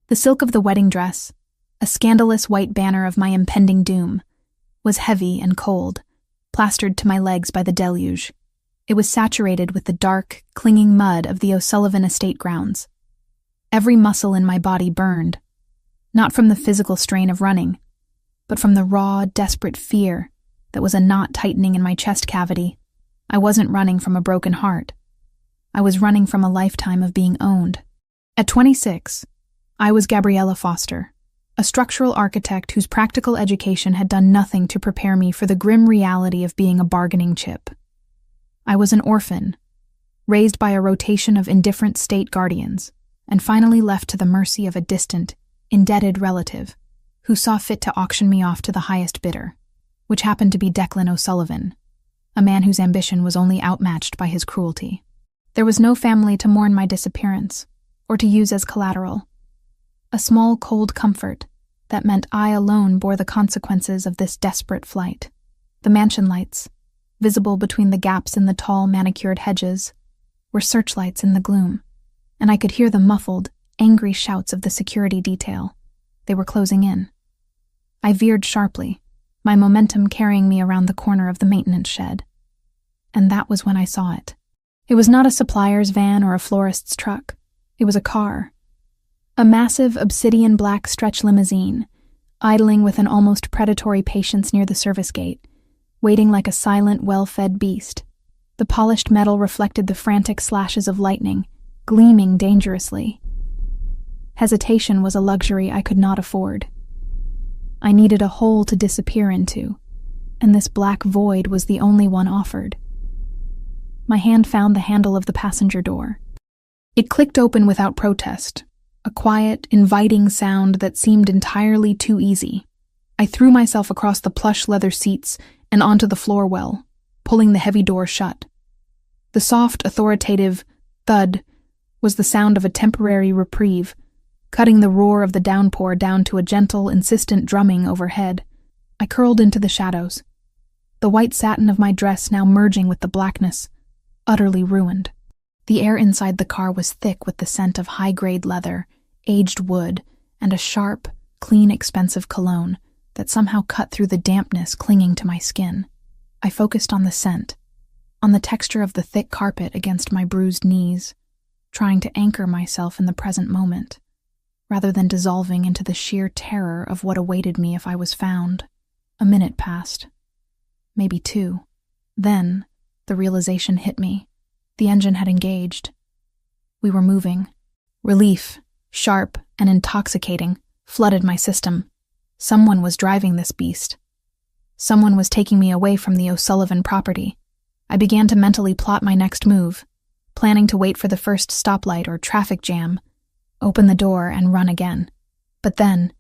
The silk of the wedding dress, a scandalous white banner of my impending doom, was heavy and cold, plastered to my legs by the deluge. It was saturated with the dark, clinging mud of the O'Sullivan estate grounds. Every muscle in my body burned, not from the physical strain of running, but from the raw, desperate fear that was a knot tightening in my chest cavity. I wasn't running from a broken heart. I was running from a lifetime of being owned. At 26, I was Gabriella Foster, a structural architect whose practical education had done nothing to prepare me for the grim reality of being a bargaining chip. I was an orphan, raised by a rotation of indifferent state guardians, and finally left to the mercy of a distant, indebted relative who saw fit to auction me off to the highest bidder, which happened to be Declan O'Sullivan, a man whose ambition was only outmatched by his cruelty. There was no family to mourn my disappearance, or to use as collateral. A small, cold comfort that meant I alone bore the consequences of this desperate flight. The mansion lights, visible between the gaps in the tall, manicured hedges, were searchlights in the gloom, and I could hear the muffled, angry shouts of the security detail. They were closing in. I veered sharply, my momentum carrying me around the corner of the maintenance shed. And that was when I saw it. It was not a supplier's van or a florist's truck. It was a car. A massive obsidian black stretch limousine, idling with an almost predatory patience near the service gate, waiting like a silent, well-fed beast. The polished metal reflected the frantic slashes of lightning, gleaming dangerously. Hesitation was a luxury I could not afford. I needed a hole to disappear into, and this black void was the only one offered. My hand found the handle of the passenger door. It clicked open without protest, a quiet, inviting sound that seemed entirely too easy. I threw myself across the plush leather seats and onto the floor well, pulling the heavy door shut. The soft, authoritative thud was the sound of a temporary reprieve, cutting the roar of the downpour down to a gentle, insistent drumming overhead. I curled into the shadows, the white satin of my dress now merging with the blackness, utterly ruined. The air inside the car was thick with the scent of high-grade leather, aged wood, and a sharp, clean, expensive cologne that somehow cut through the dampness clinging to my skin. I focused on the scent, on the texture of the thick carpet against my bruised knees, trying to anchor myself in the present moment, rather than dissolving into the sheer terror of what awaited me if I was found. A minute passed. Maybe 2. Then, the realization hit me. The engine had engaged. We were moving. Relief, sharp and intoxicating, flooded my system. Someone was driving this beast. Someone was taking me away from the O'Sullivan property. I began to mentally plot my next move, planning to wait for the first stoplight or traffic jam, open the door and run again. But then,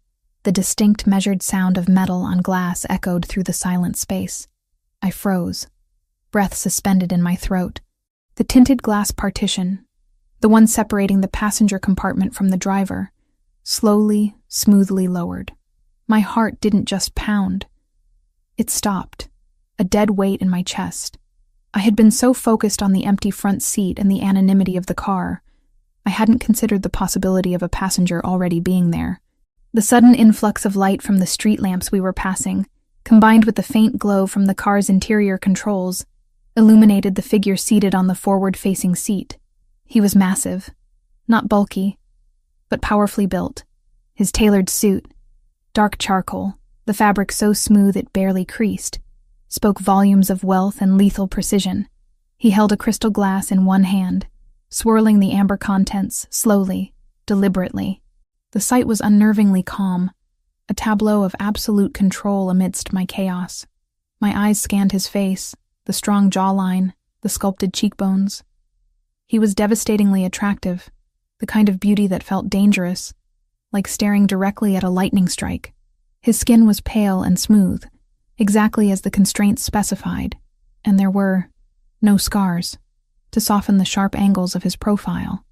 the distinct measured sound of metal on glass echoed through the silent space. I froze, breath suspended in my throat. The tinted glass partition, the one separating the passenger compartment from the driver, slowly, smoothly lowered. My heart didn't just pound. It stopped, a dead weight in my chest. I had been so focused on the empty front seat and the anonymity of the car, I hadn't considered the possibility of a passenger already being there. The sudden influx of light from the street lamps we were passing, combined with the faint glow from the car's interior controls, illuminated the figure seated on the forward-facing seat. He was massive, not bulky, but powerfully built. His tailored suit, dark charcoal, the fabric so smooth it barely creased, spoke volumes of wealth and lethal precision. He held a crystal glass in one hand, swirling the amber contents slowly, deliberately. The sight was unnervingly calm, a tableau of absolute control amidst my chaos. My eyes scanned his face, the strong jawline, the sculpted cheekbones. He was devastatingly attractive, the kind of beauty that felt dangerous, like staring directly at a lightning strike. His skin was pale and smooth, exactly as the constraints specified, and there were no scars to soften the sharp angles of his profile.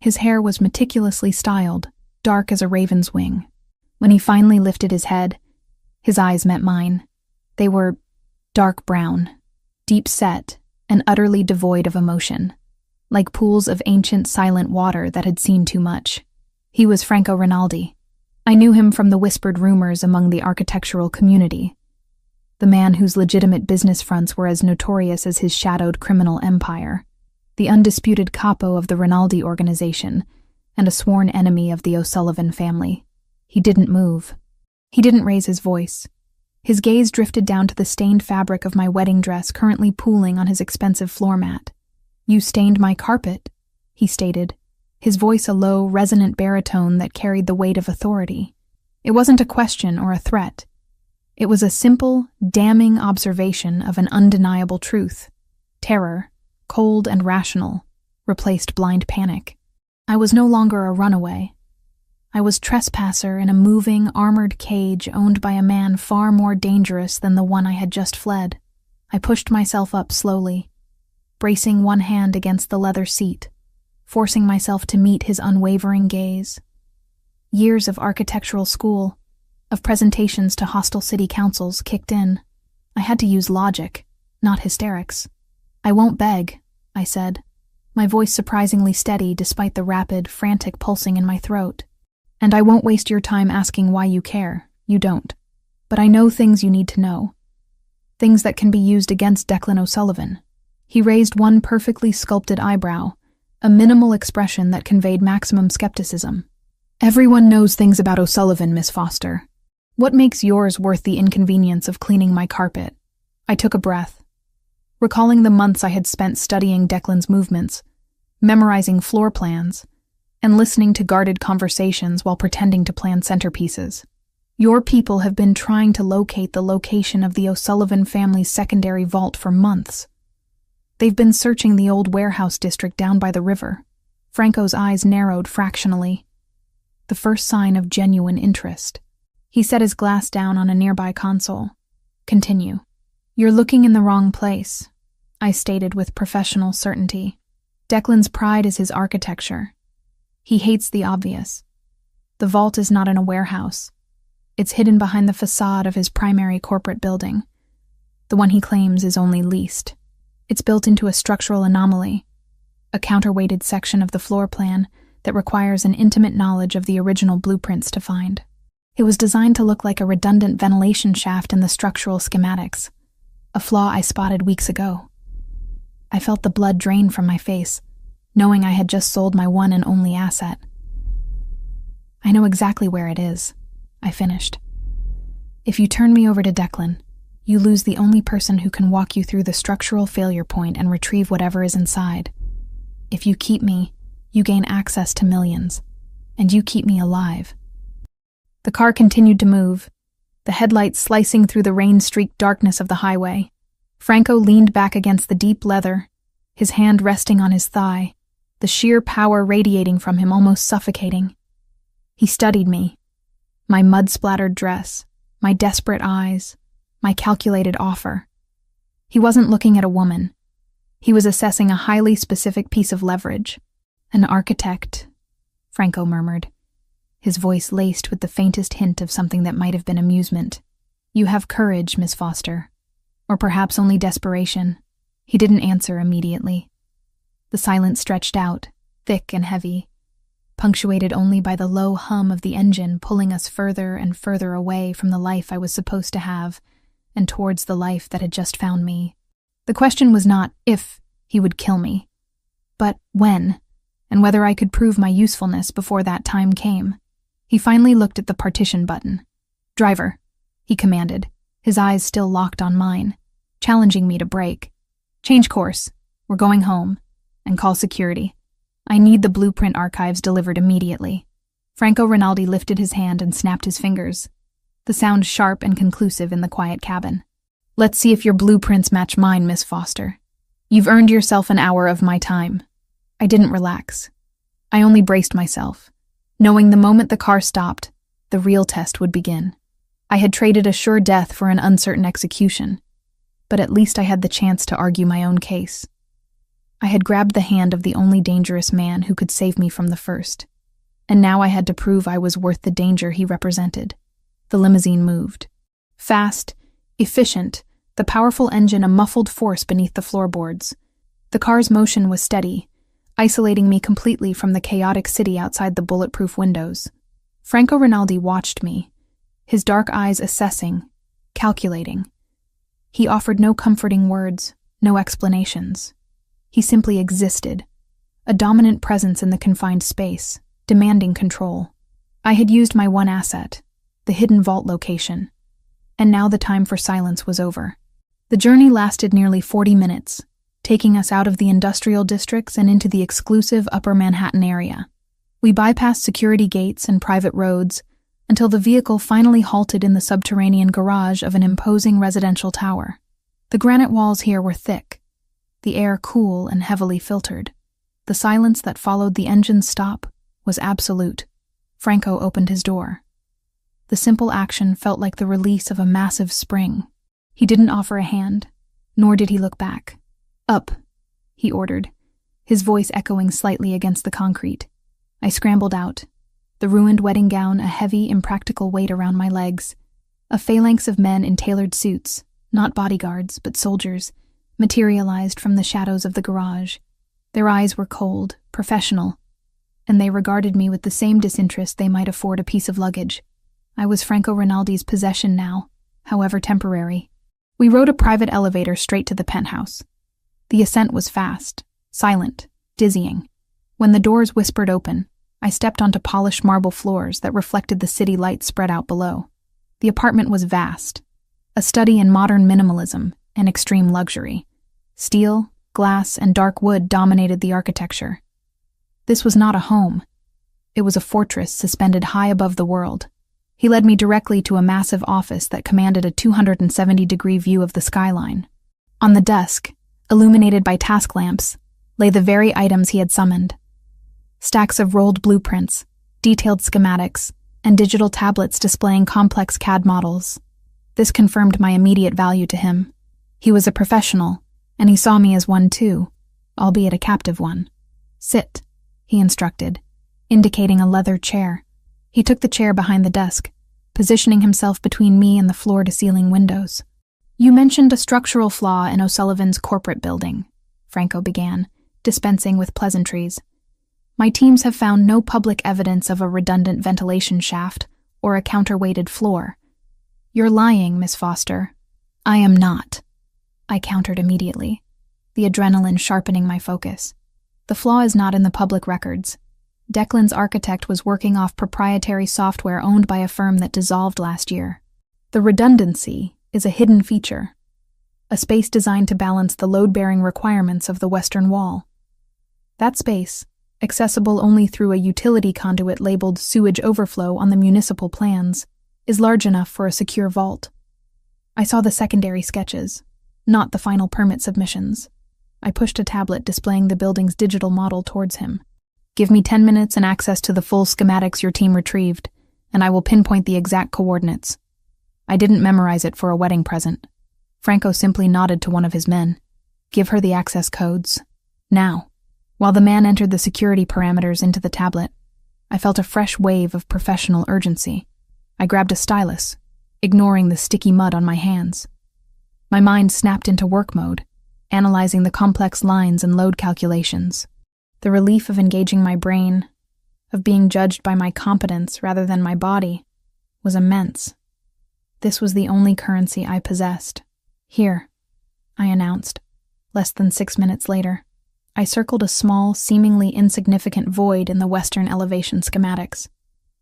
His hair was meticulously styled, dark as a raven's wing. When he finally lifted his head, his eyes met mine. They were dark brown, deep-set, and utterly devoid of emotion, like pools of ancient silent water that had seen too much. He was Franco Rinaldi. I knew him from the whispered rumors among the architectural community. The man whose legitimate business fronts were as notorious as his shadowed criminal empire. The undisputed capo of the Rinaldi organization, and a sworn enemy of the O'Sullivan family. He didn't move. He didn't raise his voice. His gaze drifted down to the stained fabric of my wedding dress currently pooling on his expensive floor mat. "You stained my carpet," he stated, his voice a low, resonant baritone that carried the weight of authority. It wasn't a question or a threat. It was a simple, damning observation of an undeniable truth. Terror, cold and rational, replaced blind panic. I was no longer a runaway. I was trespasser in a moving, armored cage owned by a man far more dangerous than the one I had just fled. I pushed myself up slowly, bracing one hand against the leather seat, forcing myself to meet his unwavering gaze. Years of architectural school, of presentations to hostile city councils kicked in. I had to use logic, not hysterics. "I won't beg," I said, my voice surprisingly steady despite the rapid, frantic pulsing in my throat. "And I won't waste your time asking why you care. You don't. But I know things you need to know. Things that can be used against Declan O'Sullivan." He raised one perfectly sculpted eyebrow, a minimal expression that conveyed maximum skepticism. "Everyone knows things about O'Sullivan, Miss Foster. What makes yours worth the inconvenience of cleaning my carpet?" I took a breath, recalling the months I had spent studying Declan's movements, memorizing floor plans, and listening to guarded conversations while pretending to plan centerpieces. "Your people have been trying to locate the location of the O'Sullivan family's secondary vault for months. They've been searching the old warehouse district down by the river." Franco's eyes narrowed fractionally, the first sign of genuine interest. He set his glass down on a nearby console. "Continue." "You're looking in the wrong place," I stated with professional certainty. "Declan's pride is his architecture. He hates the obvious. The vault is not in a warehouse. It's hidden behind the facade of his primary corporate building, the one he claims is only leased. It's built into a structural anomaly, a counterweighted section of the floor plan that requires an intimate knowledge of the original blueprints to find. It was designed to look like a redundant ventilation shaft in the structural schematics, a flaw I spotted weeks ago. I felt the blood drain from my face, knowing I had just sold my one and only asset. "I know exactly where it is," I finished. "If you turn me over to Declan, you lose the only person who can walk you through the structural failure point and retrieve whatever is inside. If you keep me, you gain access to millions, and you keep me alive." The car continued to move, the headlights slicing through the rain-streaked darkness of the highway. Franco leaned back against the deep leather, his hand resting on his thigh, the sheer power radiating from him almost suffocating. He studied me, my mud-splattered dress, my desperate eyes, my calculated offer. He wasn't looking at a woman. He was assessing a highly specific piece of leverage. "An architect," Franco murmured, his voice laced with the faintest hint of something that might have been amusement. "You have courage, Miss Foster. Or perhaps only desperation." He didn't answer immediately. The silence stretched out, thick and heavy, punctuated only by the low hum of the engine pulling us further and further away from the life I was supposed to have and towards the life that had just found me. The question was not if he would kill me, but when, and whether I could prove my usefulness before that time came. He finally looked at the partition button. "Driver," he commanded, his eyes still locked on mine, challenging me to brake. "Change course. We're going home. And call security. I need the blueprint archives delivered immediately." Franco Rinaldi lifted his hand and snapped his fingers, the sound sharp and conclusive in the quiet cabin. "Let's see if your blueprints match mine, Miss Foster. You've earned yourself an hour of my time." I didn't relax. I only braced myself, knowing the moment the car stopped, the real test would begin. I had traded a sure death for an uncertain execution, but at least I had the chance to argue my own case. I had grabbed the hand of the only dangerous man who could save me from the first, and now I had to prove I was worth the danger he represented. The limousine moved. Fast, efficient, the powerful engine a muffled force beneath the floorboards. The car's motion was steady, isolating me completely from the chaotic city outside the bulletproof windows. Franco Rinaldi watched me, his dark eyes assessing, calculating. He offered no comforting words, no explanations. He simply existed, a dominant presence in the confined space, demanding control. I had used my one asset, the hidden vault location, and now the time for silence was over. The journey lasted nearly 40 minutes, taking us out of the industrial districts and into the exclusive Upper Manhattan area. We bypassed security gates and private roads until the vehicle finally halted in the subterranean garage of an imposing residential tower. The granite walls here were thick, the air cool and heavily filtered. The silence that followed the engine's stop was absolute. Franco opened his door. The simple action felt like the release of a massive spring. He didn't offer a hand, nor did he look back. "Up," he ordered, his voice echoing slightly against the concrete. I scrambled out, the ruined wedding gown a heavy, impractical weight around my legs. A phalanx of men in tailored suits, not bodyguards, but soldiers, materialized from the shadows of the garage. Their eyes were cold, professional, and they regarded me with the same disinterest they might afford a piece of luggage. I was Franco Rinaldi's possession now, however temporary. We rode a private elevator straight to the penthouse. The ascent was fast, silent, dizzying. When the doors whispered open, I stepped onto polished marble floors that reflected the city lights spread out below. The apartment was vast, a study in modern minimalism and extreme luxury. Steel, glass, and dark wood dominated the architecture. This was not a home. It was a fortress suspended high above the world. He led me directly to a massive office that commanded a 270-degree view of the skyline. On the desk, illuminated by task lamps, lay the very items he had summoned. Stacks of rolled blueprints, detailed schematics, and digital tablets displaying complex CAD models. This confirmed my immediate value to him. He was a professional, and he saw me as one too, albeit a captive one. "Sit," he instructed, indicating a leather chair. He took the chair behind the desk, positioning himself between me and the floor-to-ceiling windows. "You mentioned a structural flaw in O'Sullivan's corporate building," Franco began, dispensing with pleasantries. "My teams have found no public evidence of a redundant ventilation shaft or a counterweighted floor." "You're lying, Miss Foster." "I am not," I countered immediately, the adrenaline sharpening my focus. "The flaw is not in the public records. Declan's architect was working off proprietary software owned by a firm that dissolved last year. The redundancy is a hidden feature, a space designed to balance the load-bearing requirements of the western wall. That space, accessible only through a utility conduit labeled sewage overflow on the municipal plans, is large enough for a secure vault. I saw the secondary sketches, not the final permit submissions. I pushed a tablet displaying the building's digital model towards him. "Give me 10 minutes and access to the full schematics your team retrieved, and I will pinpoint the exact coordinates." I didn't memorize it for a wedding present. Franco simply nodded to one of his men. "Give her the access codes. Now." While the man entered the security parameters into the tablet, I felt a fresh wave of professional urgency. I grabbed a stylus, ignoring the sticky mud on my hands. My mind snapped into work mode, analyzing the complex lines and load calculations. The relief of engaging my brain, of being judged by my competence rather than my body, was immense. This was the only currency I possessed. "Here," I announced, less than 6 minutes later. I circled a small, seemingly insignificant void in the western elevation schematics.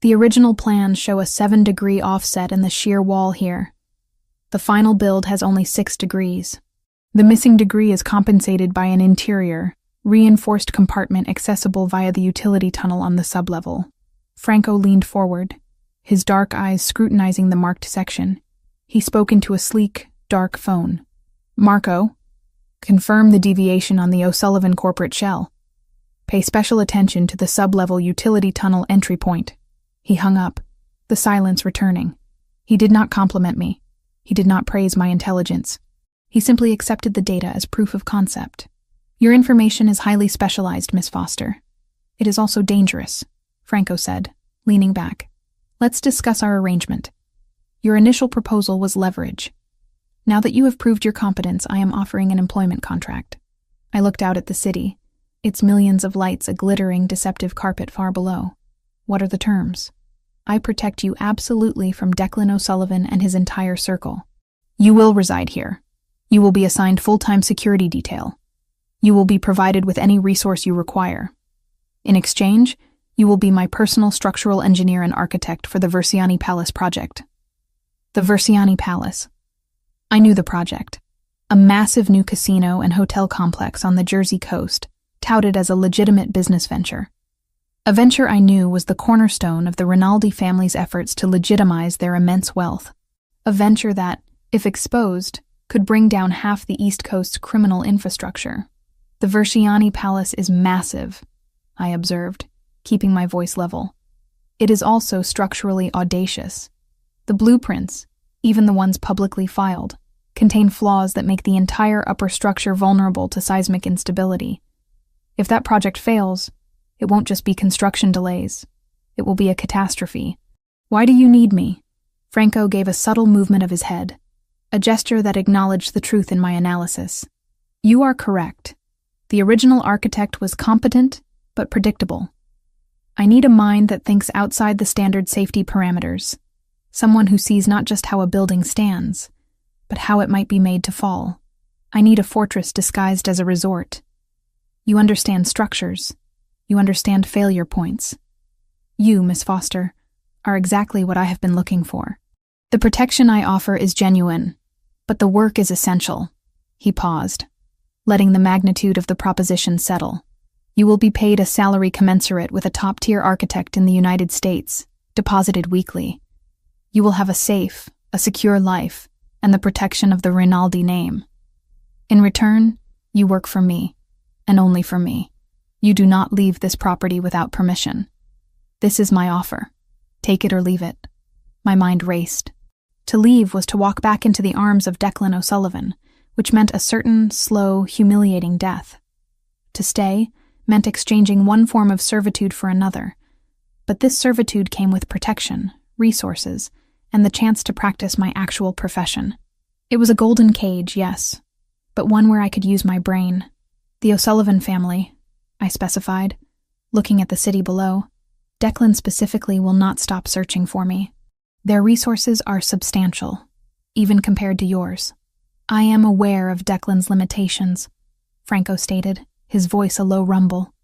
The original plans show a 7-degree offset in the shear wall here. The final build has only 6 degrees. The missing degree is compensated by an interior, reinforced compartment accessible via the utility tunnel on the sublevel. Franco leaned forward, his dark eyes scrutinizing the marked section. He spoke into a sleek, dark phone. "Marco, confirm the deviation on the O'Sullivan corporate shell. Pay special attention to the sublevel utility tunnel entry point." He hung up, the silence returning. He did not compliment me. He did not praise my intelligence. He simply accepted the data as proof of concept. "Your information is highly specialized, Miss Foster. It is also dangerous," Franco said, leaning back. "Let's discuss our arrangement. Your initial proposal was leverage. Now that you have proved your competence, I am offering an employment contract." I looked out at the city, its millions of lights a glittering, deceptive carpet far below. What are the terms? I protect you absolutely from Declan O'Sullivan and his entire circle. You will reside here. You will be assigned full-time security detail. You will be provided with any resource you require. In exchange, you will be my personal structural engineer and architect for the Versiani Palace project. The Versiani Palace. I knew the project. A massive new casino and hotel complex on the Jersey coast, touted as a legitimate business venture. A venture I knew was the cornerstone of the Rinaldi family's efforts to legitimize their immense wealth. A venture that, if exposed, could bring down half the East Coast's criminal infrastructure. The Versiani Palace is massive, I observed, keeping my voice level. It is also structurally audacious. The blueprints, even the ones publicly filed, contain flaws that make the entire upper structure vulnerable to seismic instability. If that project fails, it won't just be construction delays. It will be a catastrophe. Why do you need me? Franco gave a subtle movement of his head, a gesture that acknowledged the truth in my analysis. You are correct. The original architect was competent, but predictable. I need a mind that thinks outside the standard safety parameters. Someone who sees not just how a building stands, but how it might be made to fall. I need a fortress disguised as a resort. You understand structures. You understand failure points. You, Miss Foster, are exactly what I have been looking for. The protection I offer is genuine, but the work is essential. He paused, letting the magnitude of the proposition settle. You will be paid a salary commensurate with a top-tier architect in the United States, deposited weekly. You will have a safe, a secure life, and the protection of the Rinaldi name. In return, you work for me, and only for me. You do not leave this property without permission. This is my offer. Take it or leave it. My mind raced. To leave was to walk back into the arms of Declan O'Sullivan, which meant a certain, slow, humiliating death. To stay meant exchanging one form of servitude for another, but this servitude came with protection, resources, and the chance to practice my actual profession. It was a golden cage, yes, but one where I could use my brain. The O'Sullivan family, I specified, looking at the city below. Declan specifically will not stop searching for me. Their resources are substantial, even compared to yours. I am aware of Declan's limitations, Franco stated, his voice a low rumble.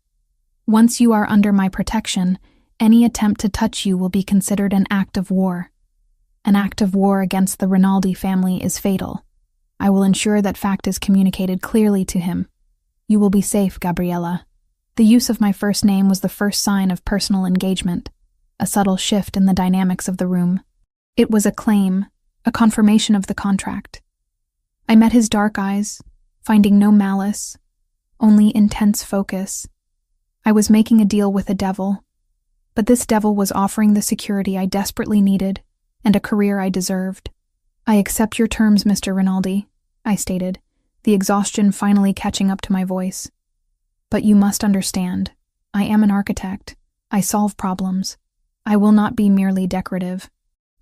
Once you are under my protection, any attempt to touch you will be considered an act of war. An act of war against the Rinaldi family is fatal. I will ensure that fact is communicated clearly to him. You will be safe, Gabriella. The use of my first name was the first sign of personal engagement, a subtle shift in the dynamics of the room. It was a claim, a confirmation of the contract. I met his dark eyes, finding no malice, only intense focus. I was making a deal with a devil, but this devil was offering the security I desperately needed and a career I deserved. I accept your terms, Mr. Rinaldi, I stated, the exhaustion finally catching up to my voice. But you must understand, I am an architect. I solve problems. I will not be merely decorative.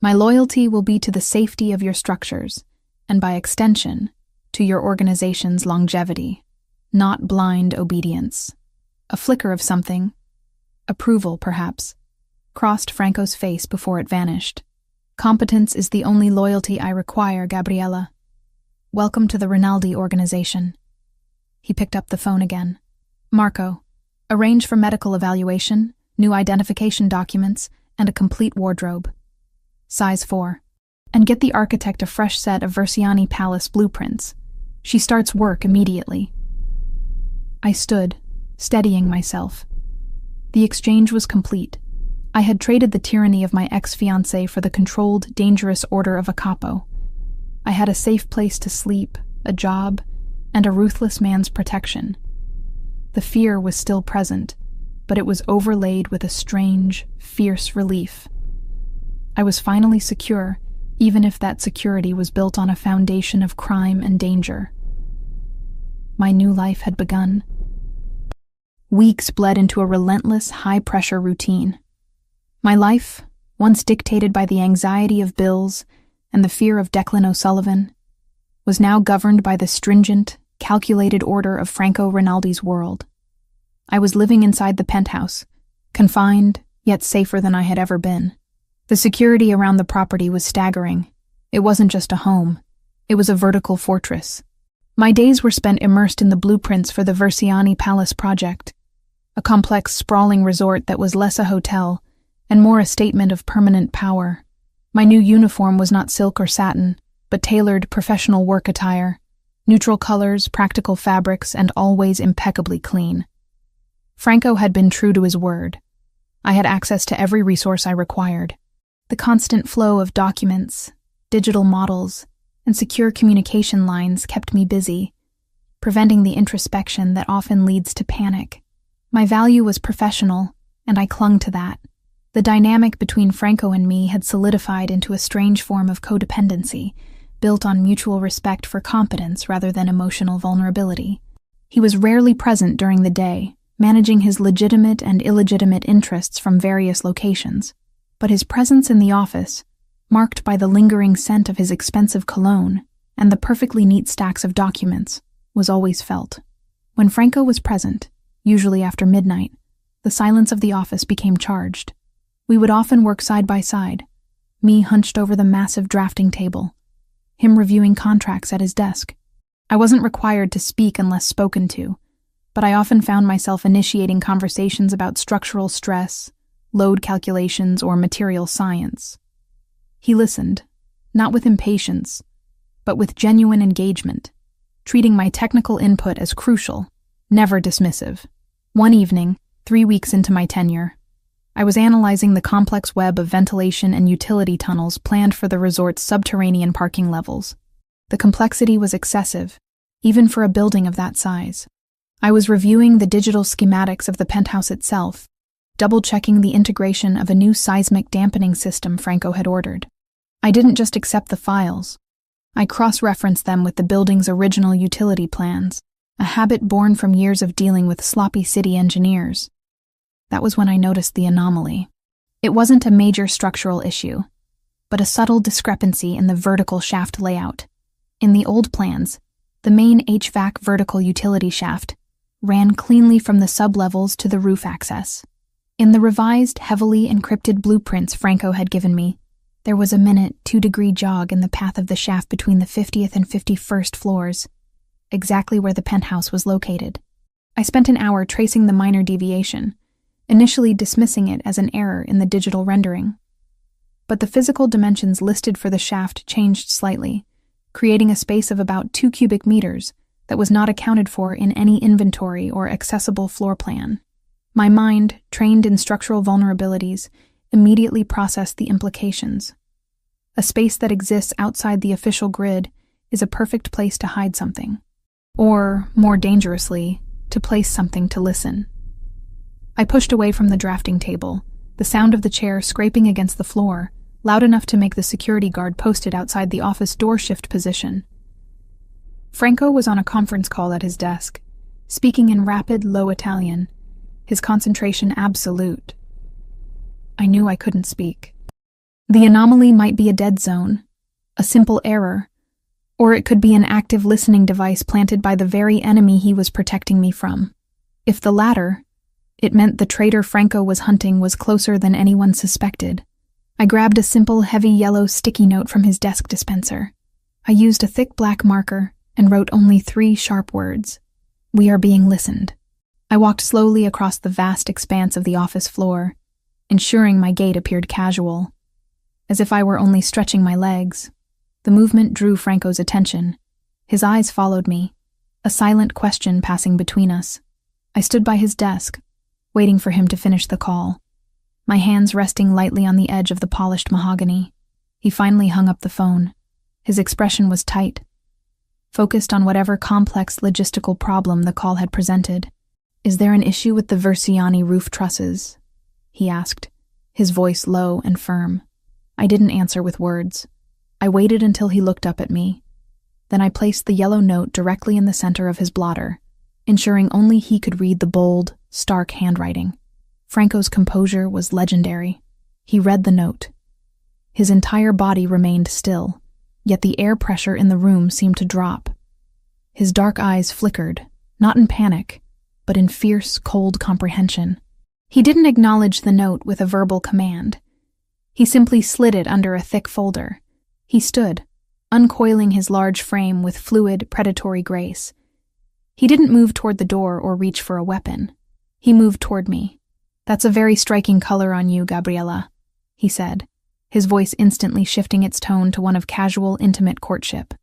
My loyalty will be to the safety of your structures, and by extension, to your organization's longevity. Not blind obedience. A flicker of something, approval perhaps, crossed Franco's face before it vanished. Competence is the only loyalty I require, Gabriella. Welcome to the Rinaldi organization. He picked up the phone again. Marco, arrange for medical evaluation, new identification documents, and a complete wardrobe. Size 4. And get the architect a fresh set of Versiani Palace blueprints. She starts work immediately. I stood, steadying myself. The exchange was complete. I had traded the tyranny of my ex-fiancé for the controlled, dangerous order of a capo. I had a safe place to sleep, a job, and a ruthless man's protection. The fear was still present, but it was overlaid with a strange, fierce relief. I was finally secure, even if that security was built on a foundation of crime and danger. My new life had begun. Weeks bled into a relentless, high-pressure routine. My life, once dictated by the anxiety of bills and the fear of Declan O'Sullivan, was now governed by the stringent, calculated order of Franco Rinaldi's world. I was living inside the penthouse, confined, yet safer than I had ever been. The security around the property was staggering. It wasn't just a home. It was a vertical fortress. My days were spent immersed in the blueprints for the Versiani Palace project, a complex, sprawling resort that was less a hotel and more a statement of permanent power. My new uniform was not silk or satin, but tailored professional work attire, neutral colors, practical fabrics, and always impeccably clean. Franco had been true to his word. I had access to every resource I required. The constant flow of documents, digital models, and secure communication lines kept me busy, preventing the introspection that often leads to panic. My value was professional, and I clung to that. The dynamic between Franco and me had solidified into a strange form of codependency, built on mutual respect for competence rather than emotional vulnerability. He was rarely present during the day, managing his legitimate and illegitimate interests from various locations, but his presence in the office, marked by the lingering scent of his expensive cologne and the perfectly neat stacks of documents, was always felt. When Franco was present, usually after midnight, the silence of the office became charged. We would often work side by side, me hunched over the massive drafting table, him reviewing contracts at his desk. I wasn't required to speak unless spoken to, but I often found myself initiating conversations about structural stress, load calculations, or material science. He listened, not with impatience, but with genuine engagement, treating my technical input as crucial, never dismissive. One evening, 3 weeks into my tenure, I was analyzing the complex web of ventilation and utility tunnels planned for the resort's subterranean parking levels. The complexity was excessive, even for a building of that size. I was reviewing the digital schematics of the penthouse itself, double-checking the integration of a new seismic dampening system Franco had ordered. I didn't just accept the files. I cross-referenced them with the building's original utility plans, a habit born from years of dealing with sloppy city engineers. That was when I noticed the anomaly. It wasn't a major structural issue, but a subtle discrepancy in the vertical shaft layout. In the old plans, the main HVAC vertical utility shaft ran cleanly from the sublevels to the roof access. In the revised, heavily encrypted blueprints Franco had given me, there was a minute 2-degree jog in the path of the shaft between the 50th and 51st floors, exactly where the penthouse was located. I spent an hour tracing the minor deviation, initially dismissing it as an error in the digital rendering. But the physical dimensions listed for the shaft changed slightly, creating a space of about 2 cubic meters that was not accounted for in any inventory or accessible floor plan. My mind, trained in structural vulnerabilities, immediately processed the implications. A space that exists outside the official grid is a perfect place to hide something. Or, more dangerously, to place something to listen. I pushed away from the drafting table, the sound of the chair scraping against the floor, loud enough to make the security guard posted outside the office door shift position. Franco was on a conference call at his desk, speaking in rapid, low Italian, his concentration absolute. I knew I couldn't speak. The anomaly might be a dead zone, a simple error, or it could be an active listening device planted by the very enemy he was protecting me from. If the latter, it meant the traitor Franco was hunting was closer than anyone suspected. I grabbed a simple, heavy yellow sticky note from his desk dispenser. I used a thick black marker and wrote only 3 sharp words. We are being listened. I walked slowly across the vast expanse of the office floor, ensuring my gait appeared casual, as if I were only stretching my legs. The movement drew Franco's attention. His eyes followed me, a silent question passing between us. I stood by his desk, waiting for him to finish the call, my hands resting lightly on the edge of the polished mahogany. He finally hung up the phone. His expression was tight, focused on whatever complex logistical problem the call had presented. Is there an issue with the Versiani roof trusses? He asked, his voice low and firm. I didn't answer with words. I waited until he looked up at me. Then I placed the yellow note directly in the center of his blotter, ensuring only he could read the bold, stark handwriting. Franco's composure was legendary. He read the note. His entire body remained still, yet the air pressure in the room seemed to drop. His dark eyes flickered, not in panic, but in fierce, cold comprehension. He didn't acknowledge the note with a verbal command. He simply slid it under a thick folder. He stood, uncoiling his large frame with fluid, predatory grace. He didn't move toward the door or reach for a weapon. He moved toward me. "That's a very striking color on you, Gabriella," he said, his voice instantly shifting its tone to one of casual, intimate courtship.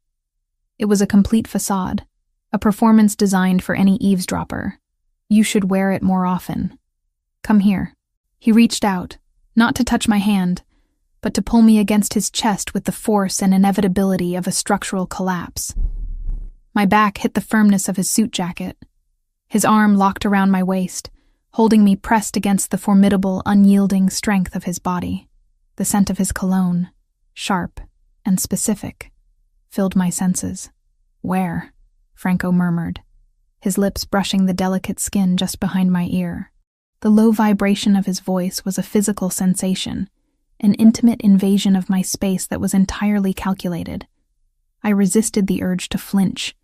It was a complete facade, a performance designed for any eavesdropper. "You should wear it more often. Come here." He reached out, not to touch my hand, but to pull me against his chest with the force and inevitability of a structural collapse. My back hit the firmness of his suit jacket. His arm locked around my waist, holding me pressed against the formidable, unyielding strength of his body. The scent of his cologne, sharp and specific, filled my senses. "Where?" Franco murmured, his lips brushing the delicate skin just behind my ear. The low vibration of his voice was a physical sensation, an intimate invasion of my space that was entirely calculated. I resisted the urge to flinch.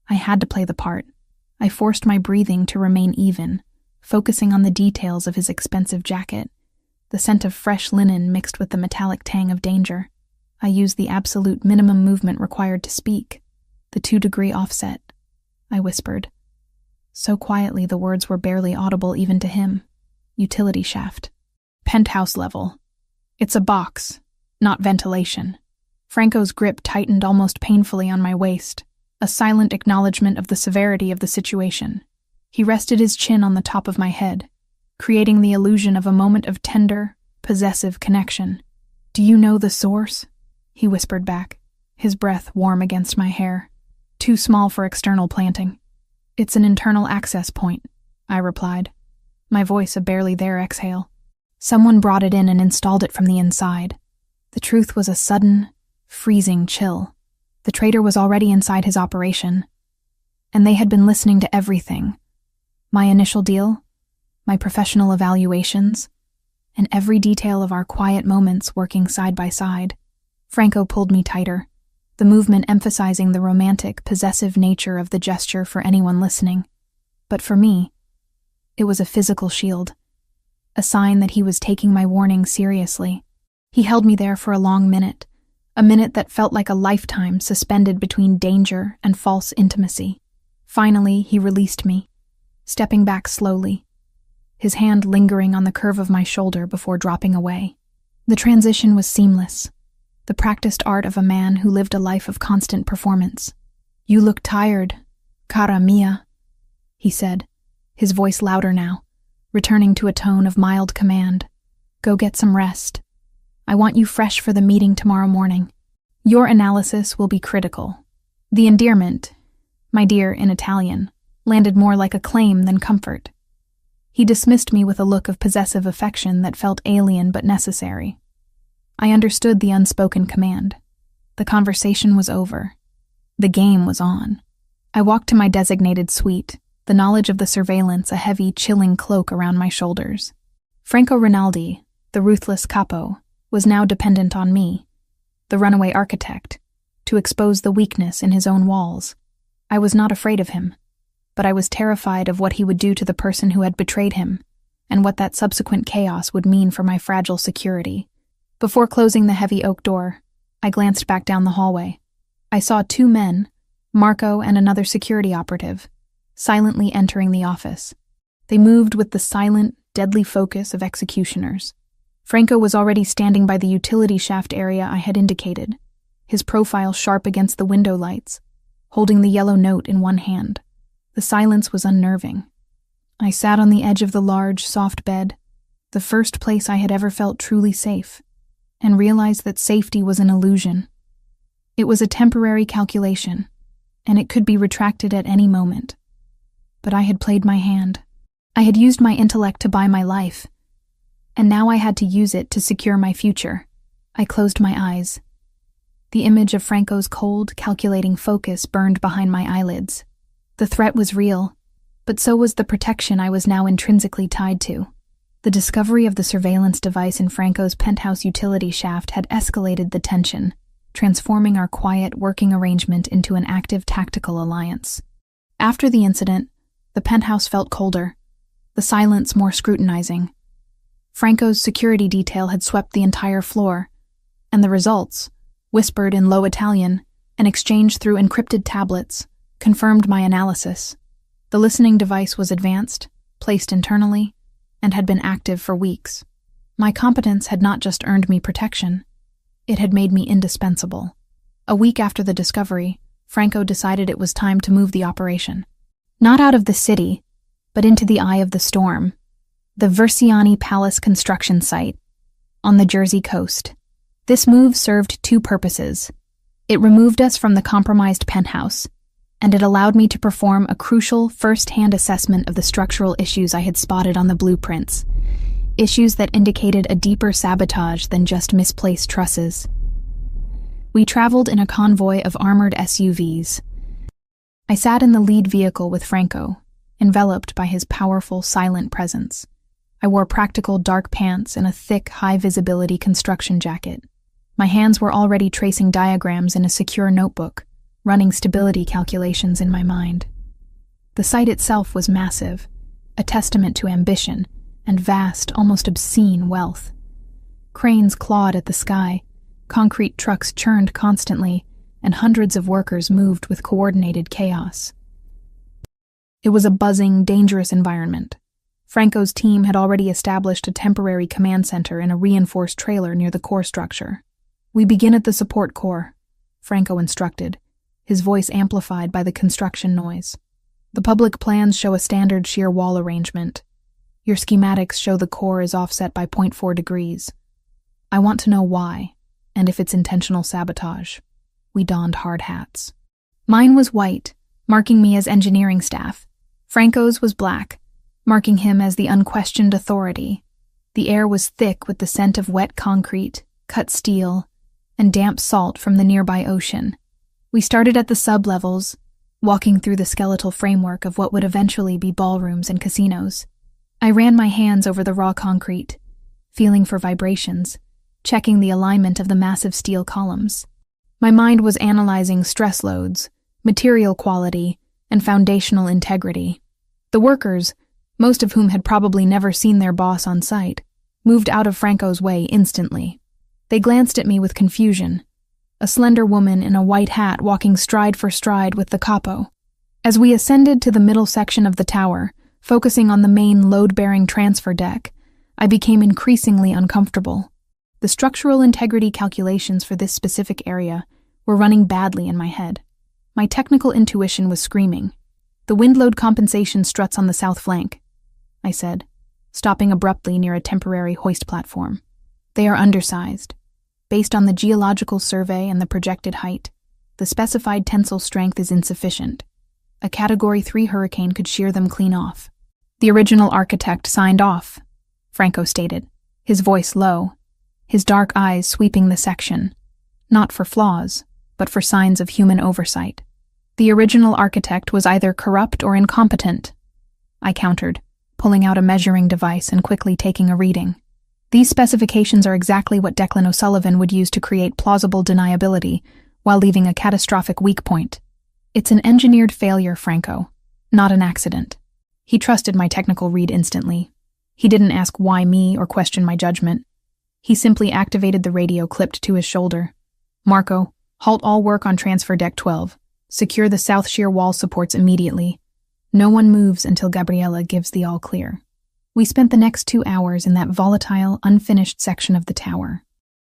I had to play the part. I forced my breathing to remain even, focusing on the details of his expensive jacket, the scent of fresh linen mixed with the metallic tang of danger. I used the absolute minimum movement required to speak, the 2-degree offset. I whispered, so quietly the words were barely audible even to him. "Utility shaft. Penthouse level. It's a box, not ventilation." Franco's grip tightened almost painfully on my waist, a silent acknowledgement of the severity of the situation. He rested his chin on the top of my head, creating the illusion of a moment of tender, possessive connection. "Do you know the source?" he whispered back, his breath warm against my hair. "Too small for external planting." "It's an internal access point," I replied, my voice a barely there exhale. "Someone brought it in and installed it from the inside." The truth was a sudden, freezing chill. The traitor was already inside his operation, and they had been listening to everything. My initial deal, my professional evaluations, and every detail of our quiet moments working side by side. Franco pulled me tighter, the movement emphasizing the romantic, possessive nature of the gesture for anyone listening. But for me, it was a physical shield, a sign that he was taking my warning seriously. He held me there for a long minute, a minute that felt like a lifetime suspended between danger and false intimacy. Finally, he released me, stepping back slowly, his hand lingering on the curve of my shoulder before dropping away. The transition was seamless, the practiced art of a man who lived a life of constant performance. "You look tired, cara mia," he said, his voice louder now, returning to a tone of mild command. "Go get some rest. I want you fresh for the meeting tomorrow morning. Your analysis will be critical." The endearment, "my dear" in Italian, landed more like a claim than comfort. He dismissed me with a look of possessive affection that felt alien but necessary. I understood the unspoken command. The conversation was over. The game was on. I walked to my designated suite, the knowledge of the surveillance a heavy, chilling cloak around my shoulders. Franco Rinaldi, the ruthless capo, was now dependent on me, the runaway architect, to expose the weakness in his own walls. I was not afraid of him, but I was terrified of what he would do to the person who had betrayed him, and what that subsequent chaos would mean for my fragile security. Before closing the heavy oak door, I glanced back down the hallway. I saw 2 men, Marco and another security operative, silently entering the office. They moved with the silent, deadly focus of executioners. Franco was already standing by the utility shaft area I had indicated, his profile sharp against the window lights, holding the yellow note in one hand. The silence was unnerving. I sat on the edge of the large, soft bed, the first place I had ever felt truly safe, and realized that safety was an illusion. It was a temporary calculation, and it could be retracted at any moment. But I had played my hand. I had used my intellect to buy my life, and now I had to use it to secure my future. I closed my eyes. The image of Franco's cold, calculating focus burned behind my eyelids. The threat was real, but so was the protection I was now intrinsically tied to. The discovery of the surveillance device in Franco's penthouse utility shaft had escalated the tension, transforming our quiet working arrangement into an active tactical alliance. After the incident, the the penthouse felt colder, the silence more scrutinizing. Franco's security detail had swept the entire floor, and the results, whispered in low Italian and exchanged through encrypted tablets, confirmed my analysis. The listening device was advanced, placed internally, and had been active for weeks. My competence had not just earned me protection, it had made me indispensable. A week after the discovery, Franco decided it was time to move the operation. Not out of the city, but into the eye of the storm, the Versiani Palace construction site, on the Jersey coast. This move served two purposes. It removed us from the compromised penthouse, and it allowed me to perform a crucial first-hand assessment of the structural issues I had spotted on the blueprints, issues that indicated a deeper sabotage than just misplaced trusses. We traveled in a convoy of armored SUVs. I sat in the lead vehicle with Franco, enveloped by his powerful, silent presence. I wore practical dark pants and a thick, high-visibility construction jacket. My hands were already tracing diagrams in a secure notebook, running stability calculations in my mind. The site itself was massive, a testament to ambition and vast, almost obscene wealth. Cranes clawed at the sky, concrete trucks churned constantly, and hundreds of workers moved with coordinated chaos. It was a buzzing, dangerous environment. Franco's team had already established a temporary command center in a reinforced trailer near the core structure. "We begin at the support core," Franco instructed, his voice amplified by the construction noise. "The public plans show a standard shear wall arrangement. Your schematics show the core is offset by 0.4 degrees. I want to know why, and if it's intentional sabotage." We donned hard hats. Mine was white, marking me as engineering staff. Franco's was black, marking him as the unquestioned authority. The air was thick with the scent of wet concrete, cut steel, and damp salt from the nearby ocean. We started at the sub-levels, walking through the skeletal framework of what would eventually be ballrooms and casinos. I ran my hands over the raw concrete, feeling for vibrations, checking the alignment of the massive steel columns. My mind was analyzing stress loads, material quality, and foundational integrity. The workers, most of whom had probably never seen their boss on site, moved out of Franco's way instantly. They glanced at me with confusion, a slender woman in a white hat walking stride for stride with the capo. As we ascended to the middle section of the tower, focusing on the main load-bearing transfer deck, I became increasingly uncomfortable. The structural integrity calculations for this specific area were running badly in my head. My technical intuition was screaming. "The wind load compensation struts on the south flank," I said, stopping abruptly near a temporary hoist platform. "They are undersized. Based on the geological survey and the projected height, the specified tensile strength is insufficient. A Category 3 hurricane could shear them clean off." "The original architect signed off," Franco stated, his voice low, his dark eyes sweeping the section, not for flaws, but for signs of human oversight. "The original architect was either corrupt or incompetent," I countered, pulling out a measuring device and quickly taking a reading. "These specifications are exactly what Declan O'Sullivan would use to create plausible deniability while leaving a catastrophic weak point. It's an engineered failure, Franco, not an accident." He trusted my technical read instantly. He didn't ask why me or question my judgment. He simply activated the radio clipped to his shoulder. "Marco, halt all work on transfer deck 12. Secure the south shear wall supports immediately. No one moves until Gabriella gives the all clear." We spent the next 2 hours in that volatile, unfinished section of the tower.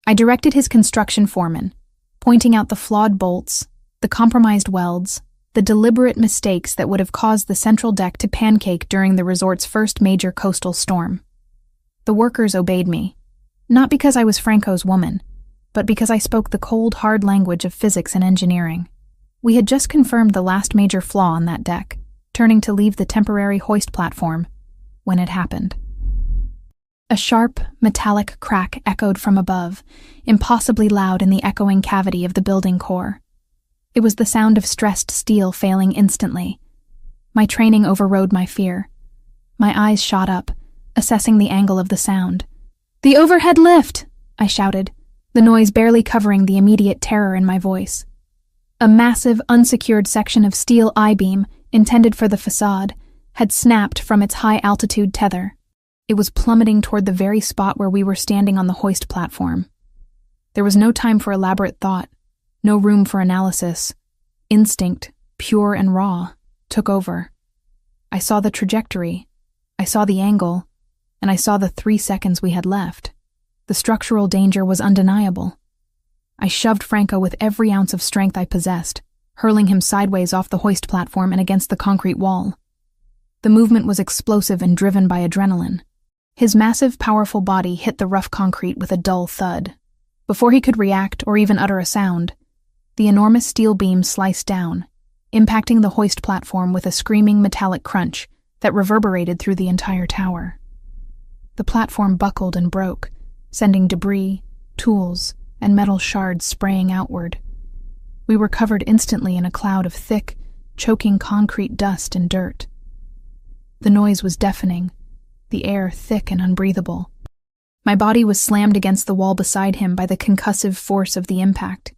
I directed his construction foreman, pointing out the flawed bolts, the compromised welds, the deliberate mistakes that would have caused the central deck to pancake during the resort's first major coastal storm. The workers obeyed me, not because I was Franco's woman, but because I spoke the cold, hard language of physics and engineering. We had just confirmed the last major flaw on that deck, turning to leave the temporary hoist platform, when it happened. A sharp, metallic crack echoed from above, impossibly loud in the echoing cavity of the building core. It was the sound of stressed steel failing instantly. My training overrode my fear. My eyes shot up, assessing the angle of the sound. "The overhead lift!" I shouted, the noise barely covering the immediate terror in my voice. A massive, unsecured section of steel I-beam, intended for the facade, had snapped from its high-altitude tether. It was plummeting toward the very spot where we were standing on the hoist platform. There was no time for elaborate thought, no room for analysis. Instinct, pure and raw, took over. I saw the trajectory, I saw the angle, and I saw the 3 seconds we had left. The structural danger was undeniable. I shoved Franco with every ounce of strength I possessed, hurling him sideways off the hoist platform and against the concrete wall. The movement was explosive and driven by adrenaline. His massive, powerful body hit the rough concrete with a dull thud. Before he could react or even utter a sound, the enormous steel beam sliced down, impacting the hoist platform with a screaming metallic crunch that reverberated through the entire tower. The platform buckled and broke, sending debris, tools, and metal shards spraying outward. We were covered instantly in a cloud of thick, choking concrete dust and dirt. The noise was deafening, the air thick and unbreathable. My body was slammed against the wall beside him by the concussive force of the impact.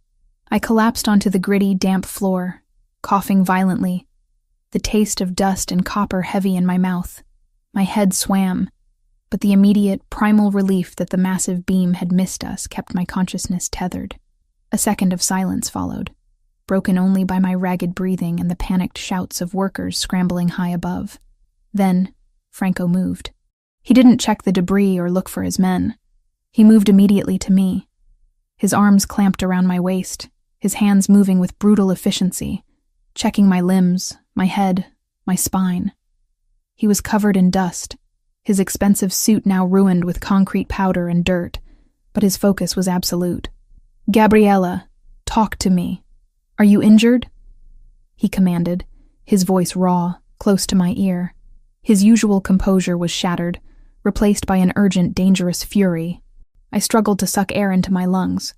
I collapsed onto the gritty, damp floor, coughing violently, the taste of dust and copper heavy in my mouth. My head swam, but the immediate, primal relief that the massive beam had missed us kept my consciousness tethered. A second of silence followed, broken only by my ragged breathing and the panicked shouts of workers scrambling high above. Then, Franco moved. He didn't check the debris or look for his men. He moved immediately to me, his arms clamped around my waist, his hands moving with brutal efficiency, checking my limbs, my head, my spine. He was covered in dust, his expensive suit now ruined with concrete powder and dirt, but his focus was absolute. "Gabriella, talk to me. Are you injured?" he commanded, his voice raw, close to my ear. His usual composure was shattered, replaced by an urgent, dangerous fury. I struggled to suck air into my lungs.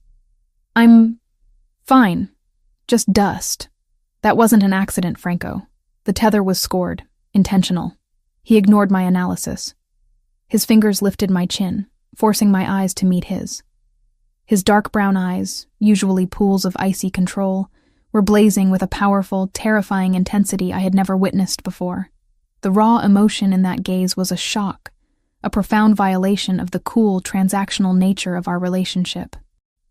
"I'm fine. Just dust. That wasn't an accident, Franco. The tether was scored, intentional." He ignored my analysis. His fingers lifted my chin, forcing my eyes to meet his. His dark brown eyes, usually pools of icy control, were blazing with a powerful, terrifying intensity I had never witnessed before. The raw emotion in that gaze was a shock, a profound violation of the cool, transactional nature of our relationship.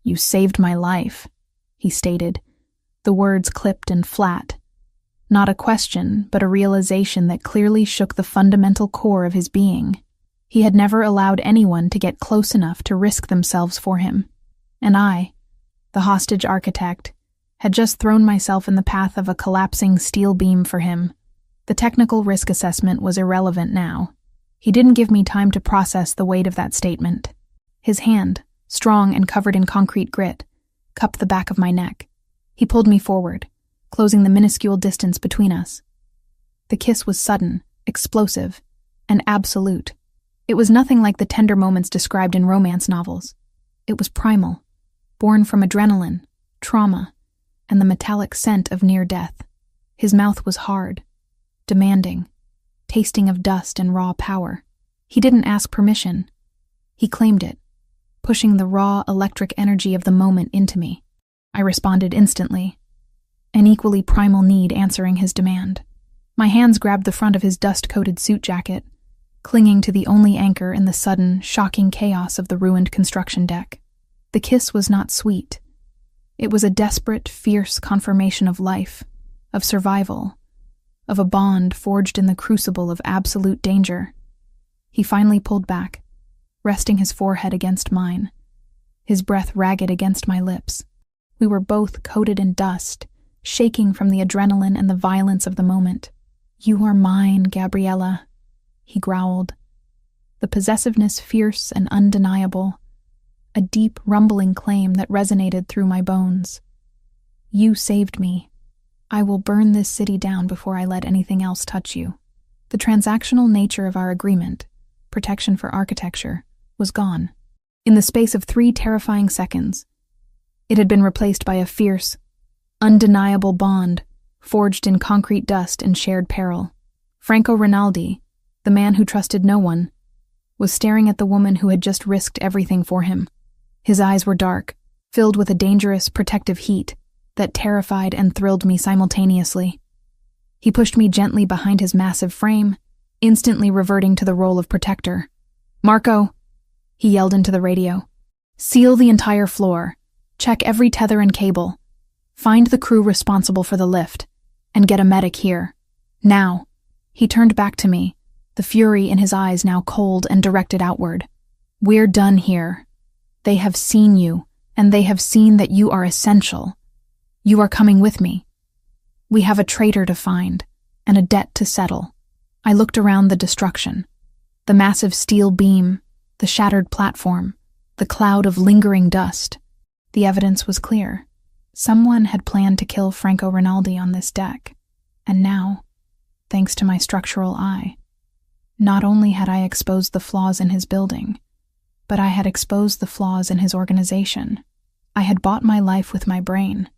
"You saved my life," he stated, the words clipped and flat. Not a question, but a realization that clearly shook the fundamental core of his being. He had never allowed anyone to get close enough to risk themselves for him. And I, the hostage architect, had just thrown myself in the path of a collapsing steel beam for him. The technical risk assessment was irrelevant now. He didn't give me time to process the weight of that statement. His hand, strong and covered in concrete grit, cupped the back of my neck. He pulled me forward, closing the minuscule distance between us. The kiss was sudden, explosive, and absolute. It was nothing like the tender moments described in romance novels. It was primal, born from adrenaline, trauma, and the metallic scent of near death. His mouth was hard, demanding, tasting of dust and raw power. He didn't ask permission. He claimed it, pushing the raw electric energy of the moment into me. I responded instantly, an equally primal need answering his demand. My hands grabbed the front of his dust-coated suit jacket, clinging to the only anchor in the sudden, shocking chaos of the ruined construction deck. The kiss was not sweet. It was a desperate, fierce confirmation of life, of survival, of a bond forged in the crucible of absolute danger. He finally pulled back, resting his forehead against mine, his breath ragged against my lips. We were both coated in dust, shaking from the adrenaline and the violence of the moment. "You are mine, Gabriella," he growled, the possessiveness fierce and undeniable, a deep, rumbling claim that resonated through my bones. "You saved me. I will burn this city down before I let anything else touch you." The transactional nature of our agreement, protection for architecture, was gone. In the space of 3 terrifying seconds, it had been replaced by a fierce, undeniable bond forged in concrete dust and shared peril. Franco Rinaldi, the man who trusted no one, was staring at the woman who had just risked everything for him. His eyes were dark, filled with a dangerous, protective heat that terrified and thrilled me simultaneously. He pushed me gently behind his massive frame, instantly reverting to the role of protector. "Marco," he yelled into the radio. "Seal the entire floor. Check every tether and cable. Find the crew responsible for the lift, and get a medic here. Now." He turned back to me, the fury in his eyes now cold and directed outward. "We're done here. They have seen you, and they have seen that you are essential. You are coming with me. We have a traitor to find, and a debt to settle." I looked around the destruction. The massive steel beam, the shattered platform, the cloud of lingering dust. The evidence was clear. Someone had planned to kill Franco Rinaldi on this deck, and now, thanks to my structural eye, not only had I exposed the flaws in his building, but I had exposed the flaws in his organization. I had bought my life with my brain,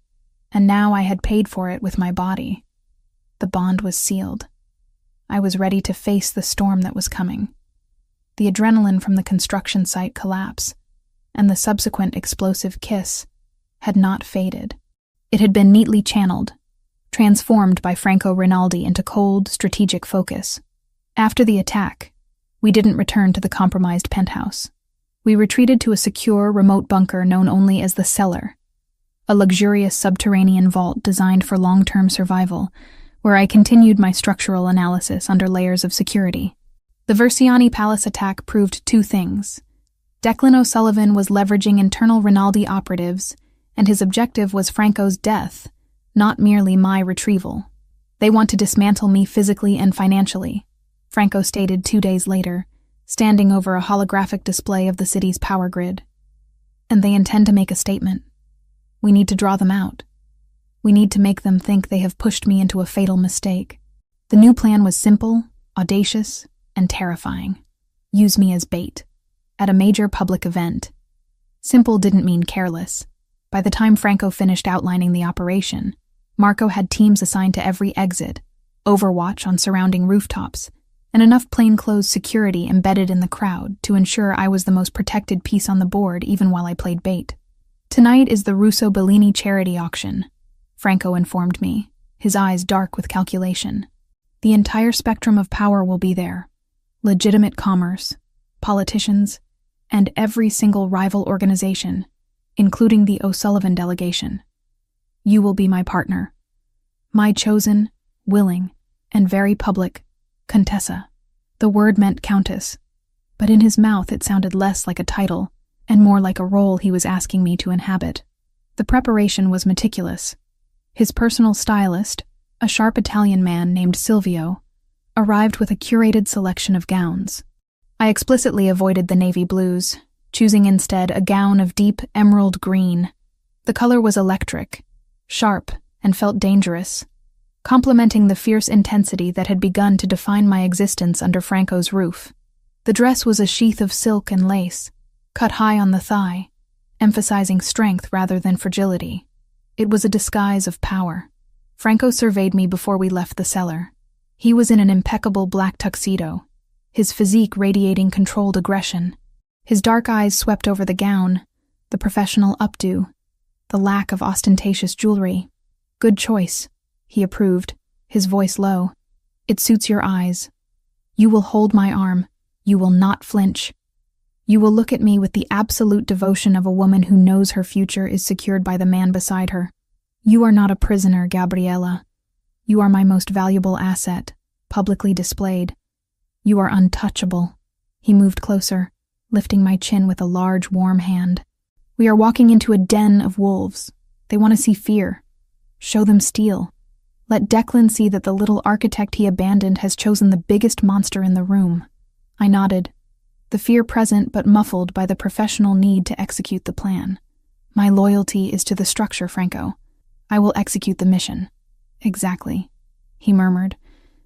and now I had paid for it with my body. The bond was sealed. I was ready to face the storm that was coming. The adrenaline from the construction site collapse, and the subsequent explosive kiss, had not faded. It had been neatly channeled, transformed by Franco Rinaldi into cold, strategic focus. After the attack, we didn't return to the compromised penthouse. We retreated to a secure, remote bunker known only as the Cellar, a luxurious subterranean vault designed for long-term survival, where I continued my structural analysis under layers of security. The Versiani Palace attack proved two things. Declan O'Sullivan was leveraging internal Rinaldi operatives, and his objective was Franco's death, not merely my retrieval. "They want to dismantle me physically and financially," Franco stated 2 days later, standing over a holographic display of the city's power grid. "And they intend to make a statement. We need to draw them out. We need to make them think they have pushed me into a fatal mistake." The new plan was simple, audacious, and terrifying. Use me as bait. At a major public event. Simple didn't mean careless. By the time Franco finished outlining the operation, Marco had teams assigned to every exit, overwatch on surrounding rooftops, and enough plainclothes security embedded in the crowd to ensure I was the most protected piece on the board even while I played bait. "Tonight is the Russo Bellini charity auction," Franco informed me, his eyes dark with calculation. "The entire spectrum of power will be there. Legitimate commerce, politicians, and every single rival organization, including the O'Sullivan delegation. You will be my partner. My chosen, willing, and very public Contessa." The word meant countess, but in his mouth it sounded less like a title and more like a role he was asking me to inhabit. The preparation was meticulous. His personal stylist, a sharp Italian man named Silvio, arrived with a curated selection of gowns. I explicitly avoided the navy blues, choosing instead a gown of deep emerald green. The color was electric, sharp, and felt dangerous, complementing the fierce intensity that had begun to define my existence under Franco's roof. The dress was a sheath of silk and lace, cut high on the thigh, emphasizing strength rather than fragility. It was a disguise of power. Franco surveyed me before we left the cellar. He was in an impeccable black tuxedo, his physique radiating controlled aggression. His dark eyes swept over the gown, the professional updo, the lack of ostentatious jewelry. "Good choice," he approved, his voice low. "It suits your eyes. You will hold my arm. You will not flinch. You will look at me with the absolute devotion of a woman who knows her future is secured by the man beside her. You are not a prisoner, Gabriella. You are my most valuable asset, publicly displayed. You are untouchable." He moved closer, lifting my chin with a large, warm hand. "We are walking into a den of wolves. They want to see fear. Show them steel. Let Declan see that the little architect he abandoned has chosen the biggest monster in the room." I nodded, the fear present but muffled by the professional need to execute the plan. "My loyalty is to the structure, Franco. I will execute the mission." "Exactly," he murmured,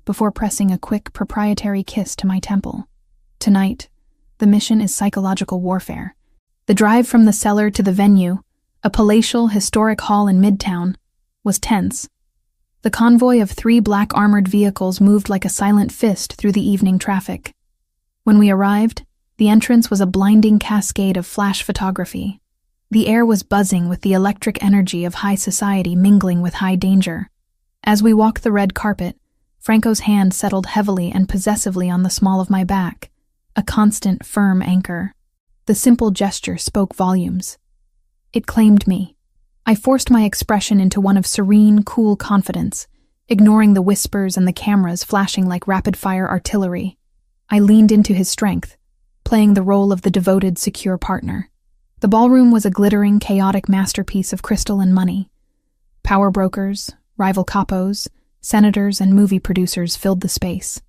before pressing a quick, proprietary kiss to my temple. "Tonight, the mission is psychological warfare." The drive from the cellar to the venue, a palatial, historic hall in Midtown, was tense. The convoy of 3 black armored vehicles moved like a silent fist through the evening traffic. When we arrived, the entrance was a blinding cascade of flash photography. The air was buzzing with the electric energy of high society mingling with high danger. As we walked the red carpet, Franco's hand settled heavily and possessively on the small of my back, a constant, firm anchor. The simple gesture spoke volumes. It claimed me. I forced my expression into one of serene, cool confidence, ignoring the whispers and the cameras flashing like rapid-fire artillery. I leaned into his strength, playing the role of the devoted, secure partner. The ballroom was a glittering, chaotic masterpiece of crystal and money. Power brokers, rival capos, senators, and movie producers filled the space.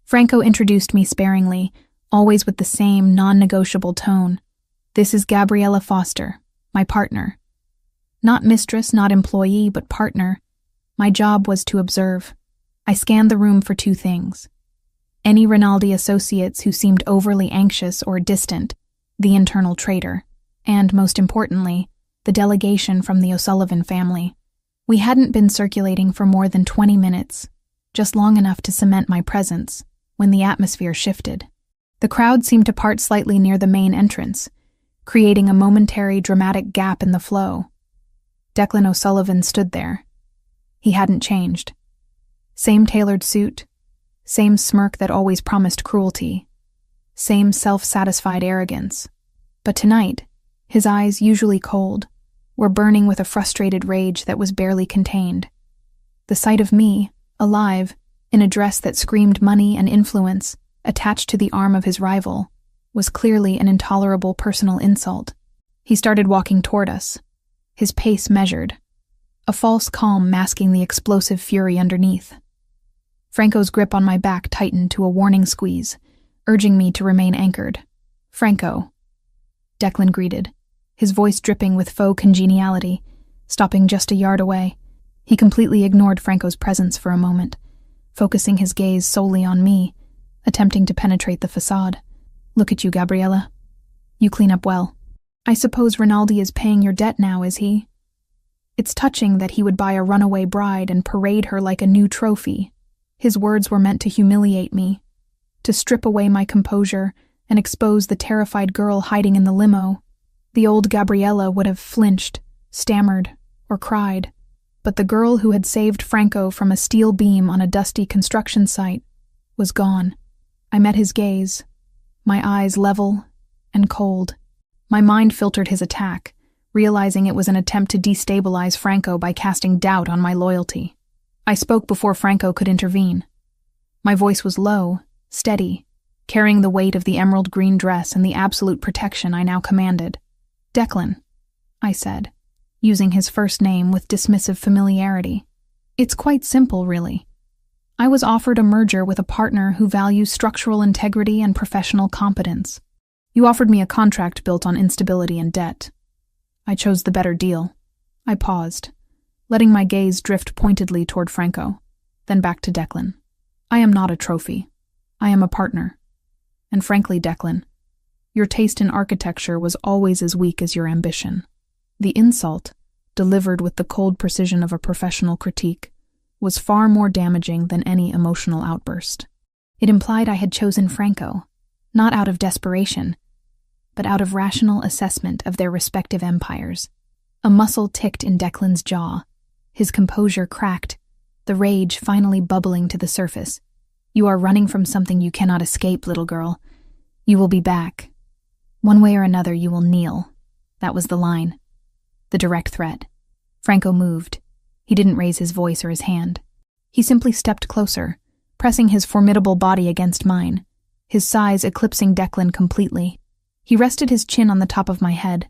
Franco introduced me sparingly, always with the same non-negotiable tone. "This is Gabriella Foster, my partner. Not mistress, not employee, but partner. My job was to observe. I scanned the room for two things: any Rinaldi associates who seemed overly anxious or distant, the internal traitor, and, most importantly, the delegation from the O'Sullivan family. We hadn't been circulating for more than 20 minutes, just long enough to cement my presence, when the atmosphere shifted. The crowd seemed to part slightly near the main entrance, creating a momentary, dramatic gap in the flow. Declan O'Sullivan stood there. He hadn't changed. Same tailored suit, same smirk that always promised cruelty, same self-satisfied arrogance. But tonight, his eyes, usually cold, were burning with a frustrated rage that was barely contained. The sight of me, alive, in a dress that screamed money and influence, attached to the arm of his rival, was clearly an intolerable personal insult. He started walking toward us, his pace measured, a false calm masking the explosive fury underneath. Franco's grip on my back tightened to a warning squeeze, urging me to remain anchored. "Franco," Declan greeted, his voice dripping with faux congeniality, stopping just a yard away. He completely ignored Franco's presence for a moment, focusing his gaze solely on me, attempting to penetrate the facade. "Look at you, Gabriella. You clean up well. I suppose Rinaldi is paying your debt now, is he? It's touching that he would buy a runaway bride and parade her like a new trophy." His words were meant to humiliate me, to strip away my composure and expose the terrified girl hiding in the limo. The old Gabriella would have flinched, stammered, or cried, but the girl who had saved Franco from a steel beam on a dusty construction site was gone. I met his gaze, my eyes level and cold. My mind filtered his attack, realizing it was an attempt to destabilize Franco by casting doubt on my loyalty. I spoke before Franco could intervene. My voice was low, steady, carrying the weight of the emerald green dress and the absolute protection I now commanded. "Declan," I said, using his first name with dismissive familiarity. "It's quite simple, really. I was offered a merger with a partner who values structural integrity and professional competence. You offered me a contract built on instability and debt. I chose the better deal." I paused, letting my gaze drift pointedly toward Franco, then back to Declan. "I am not a trophy. I am a partner. And frankly, Declan, your taste in architecture was always as weak as your ambition." The insult, delivered with the cold precision of a professional critique, was far more damaging than any emotional outburst. It implied I had chosen Franco, not out of desperation, but out of rational assessment of their respective empires. A muscle ticked in Declan's jaw. His composure cracked, the rage finally bubbling to the surface. "You are running from something you cannot escape, little girl. You will be back. One way or another, you will kneel." That was the line. The direct threat. Franco moved. He didn't raise his voice or his hand. He simply stepped closer, pressing his formidable body against mine, his size eclipsing Declan completely. He rested his chin on the top of my head,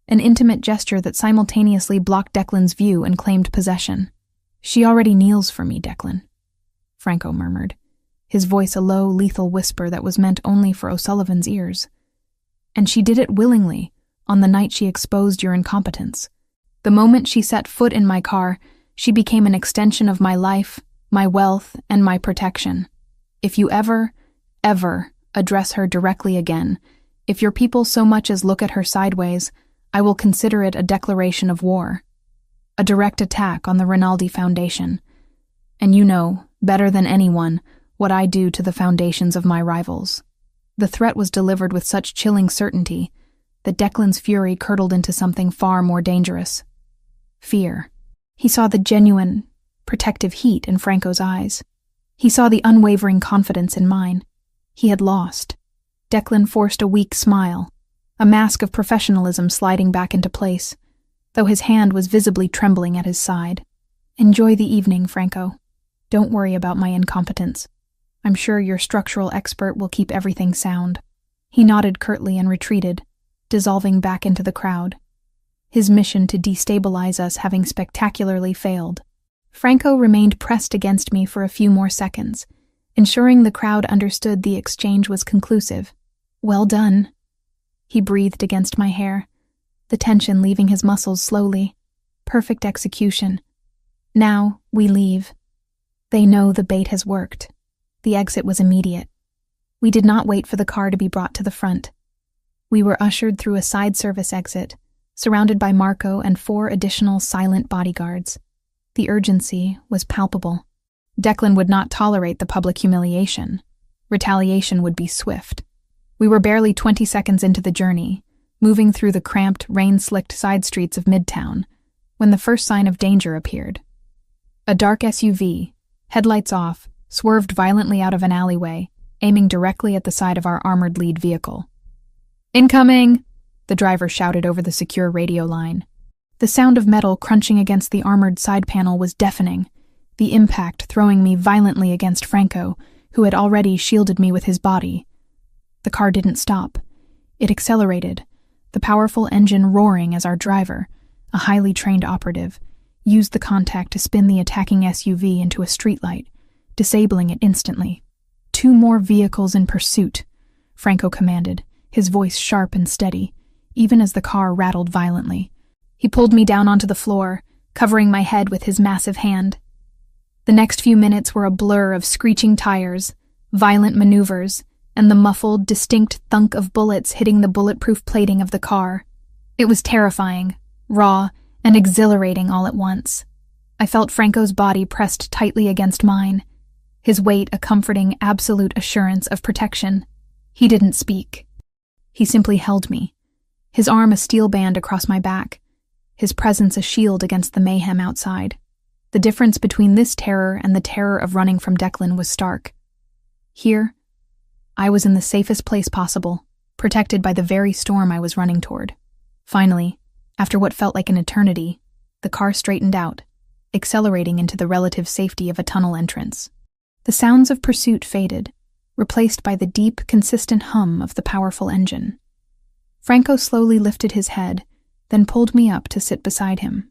an intimate gesture that simultaneously blocked Declan's view and claimed possession. "She already kneels for me, Declan," Franco murmured, his voice a low, lethal whisper that was meant only for O'Sullivan's ears. "And she did it willingly, on the night she exposed your incompetence. The moment she set foot in my car, she became an extension of my life, my wealth, and my protection. If you ever address her directly again, if your people so much as look at her sideways, I will consider it a declaration of war, a direct attack on the Rinaldi Foundation. And you know, better than anyone, what I do to the foundations of my rivals." The threat was delivered with such chilling certainty that Declan's fury curdled into something far more dangerous. Fear. He saw the genuine, protective heat in Franco's eyes. He saw the unwavering confidence in mine. He had lost. Declan forced a weak smile, a mask of professionalism sliding back into place, though his hand was visibly trembling at his side. "Enjoy the evening, Franco. Don't worry about my incompetence. I'm sure your structural expert will keep everything sound." He nodded curtly and retreated, dissolving back into the crowd, his mission to destabilize us having spectacularly failed. Franco remained pressed against me for a few more seconds, ensuring the crowd understood the exchange was conclusive. "Well done." He breathed against my hair, the tension leaving his muscles slowly. "Perfect execution. Now, we leave. They know the bait has worked." The exit was immediate. We did not wait for the car to be brought to the front. We were ushered through a side service exit, surrounded by Marco and 4 additional silent bodyguards. The urgency was palpable. Declan would not tolerate the public humiliation. Retaliation would be swift. We were barely 20 seconds into the journey, moving through the cramped, rain-slicked side streets of Midtown, when the first sign of danger appeared. A dark SUV, headlights off, swerved violently out of an alleyway, aiming directly at the side of our armored lead vehicle. "Incoming!" the driver shouted over the secure radio line. The sound of metal crunching against the armored side panel was deafening, the impact throwing me violently against Franco, who had already shielded me with his body. The car didn't stop. It accelerated, the powerful engine roaring as our driver, a highly trained operative, used the contact to spin the attacking SUV into a streetlight, disabling it instantly. "2 more vehicles in pursuit," Franco commanded, his voice sharp and steady, even as the car rattled violently. He pulled me down onto the floor, covering my head with his massive hand. The next few minutes were a blur of screeching tires, violent maneuvers, and the muffled, distinct thunk of bullets hitting the bulletproof plating of the car. It was terrifying, raw, and exhilarating all at once. I felt Franco's body pressed tightly against mine, his weight a comforting, absolute assurance of protection. He didn't speak. He simply held me, his arm a steel band across my back, his presence a shield against the mayhem outside. The difference between this terror and the terror of running from Declan was stark. Here, I was in the safest place possible, protected by the very storm I was running toward. Finally, after what felt like an eternity, the car straightened out, accelerating into the relative safety of a tunnel entrance. The sounds of pursuit faded, replaced by the deep, consistent hum of the powerful engine. Franco slowly lifted his head, then pulled me up to sit beside him.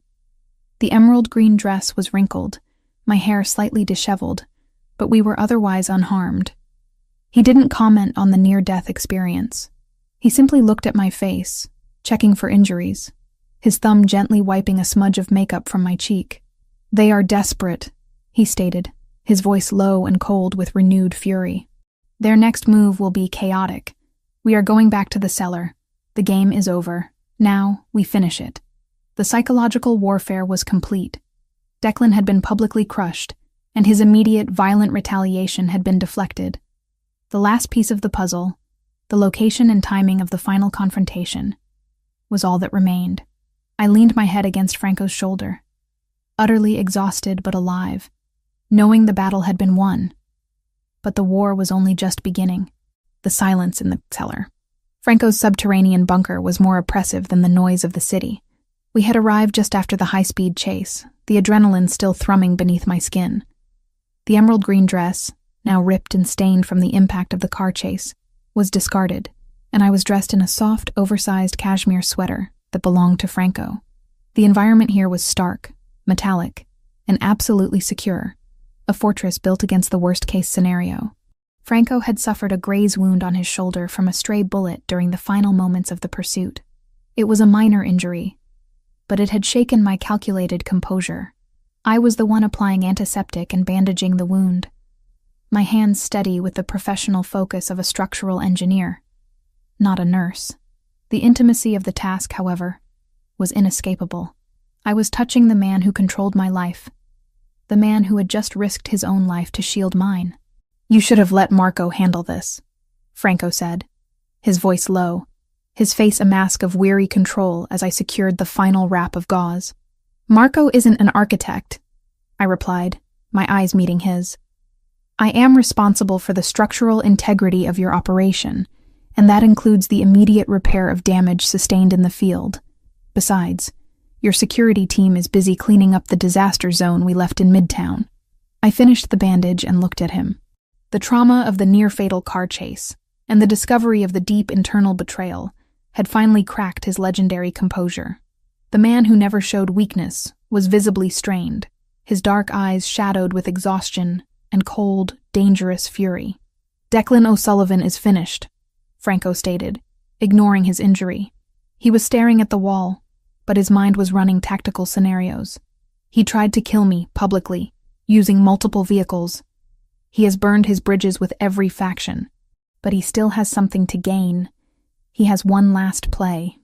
The emerald green dress was wrinkled, my hair slightly disheveled, but we were otherwise unharmed. He didn't comment on the near-death experience. He simply looked at my face, checking for injuries, his thumb gently wiping a smudge of makeup from my cheek. "They are desperate," he stated, his voice low and cold with renewed fury. "Their next move will be chaotic. We are going back to the cellar. The game is over. Now, we finish it." The psychological warfare was complete. Declan had been publicly crushed, and his immediate, violent retaliation had been deflected. The last piece of the puzzle, the location and timing of the final confrontation, was all that remained. I leaned my head against Franco's shoulder, utterly exhausted but alive, knowing the battle had been won. But the war was only just beginning. The silence in the cellar. Franco's subterranean bunker was more oppressive than the noise of the city. We had arrived just after the high-speed chase, the adrenaline still thrumming beneath my skin. The emerald green dress, now ripped and stained from the impact of the car chase, was discarded, and I was dressed in a soft, oversized cashmere sweater that belonged to Franco. The environment here was stark, metallic, and absolutely secure, a fortress built against the worst-case scenario. Franco had suffered a graze wound on his shoulder from a stray bullet during the final moments of the pursuit. It was a minor injury, but it had shaken my calculated composure. I was the one applying antiseptic and bandaging the wound, my hands steady with the professional focus of a structural engineer, not a nurse. The intimacy of the task, however, was inescapable. I was touching the man who controlled my life, the man who had just risked his own life to shield mine. "You should have let Marco handle this," Franco said, his voice low, his face a mask of weary control as I secured the final wrap of gauze. "Marco isn't an architect," I replied, my eyes meeting his. I am responsible for the structural integrity of your operation, and that includes the immediate repair of damage sustained in the field. Besides, your security team is busy cleaning up the disaster zone we left in Midtown. I finished the bandage and looked at him. The trauma of the near-fatal car chase and the discovery of the deep internal betrayal had finally cracked his legendary composure. The man who never showed weakness was visibly strained, his dark eyes shadowed with exhaustion and cold, dangerous fury. "Declan O'Sullivan is finished," Franco stated, ignoring his injury. He was staring at the wall, but his mind was running tactical scenarios. He tried to kill me publicly, using multiple vehicles. He has burned his bridges with every faction, but he still has something to gain. He has one last play.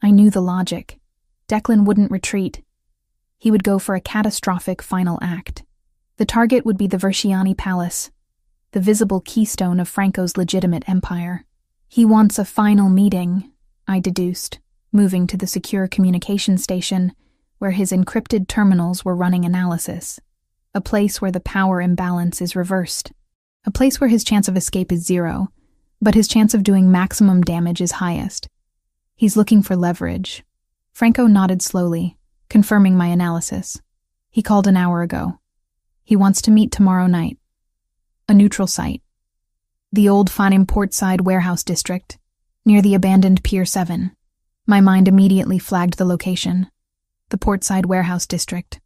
I knew the logic. Declan wouldn't retreat. He would go for a catastrophic final act. The target would be the Versiani Palace, the visible keystone of Franco's legitimate empire. He wants a final meeting, I deduced, moving to the secure communication station where his encrypted terminals were running analysis. A place where the power imbalance is reversed. A place where his chance of escape is 0, but his chance of doing maximum damage is highest. He's looking for leverage. Franco nodded slowly, confirming my analysis. He called an hour ago. He wants to meet tomorrow night. A neutral site. The old Fanim Portside warehouse district, near the abandoned Pier 7. My mind immediately flagged the location. The Portside warehouse district.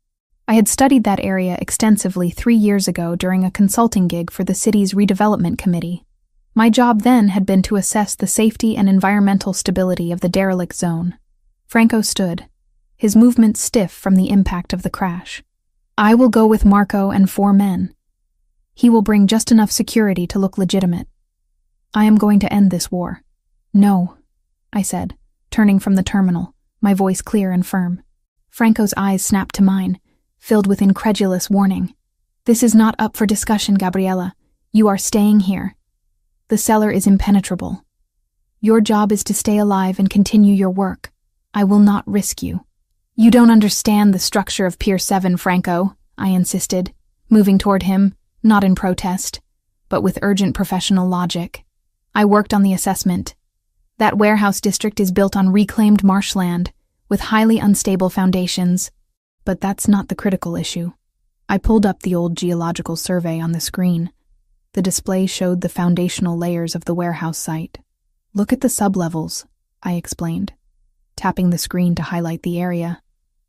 I had studied that area extensively 3 years ago during a consulting gig for the city's redevelopment committee. My job then had been to assess the safety and environmental stability of the derelict zone. Franco stood, his movement stiff from the impact of the crash. I will go with Marco and 4 men. He will bring just enough security to look legitimate. I am going to end this war. No, I said, turning from the terminal, my voice clear and firm. Franco's eyes snapped to mine, filled with incredulous warning. This is not up for discussion, Gabriella. You are staying here. The cellar is impenetrable. Your job is to stay alive and continue your work. I will not risk you. You don't understand the structure of Pier 7, Franco, I insisted, moving toward him, not in protest, but with urgent professional logic. I worked on the assessment. That warehouse district is built on reclaimed marshland, with highly unstable foundations. But that's not the critical issue. I pulled up the old geological survey on the screen. The display showed the foundational layers of the warehouse site. Look at the sublevels, I explained, tapping the screen to highlight the area.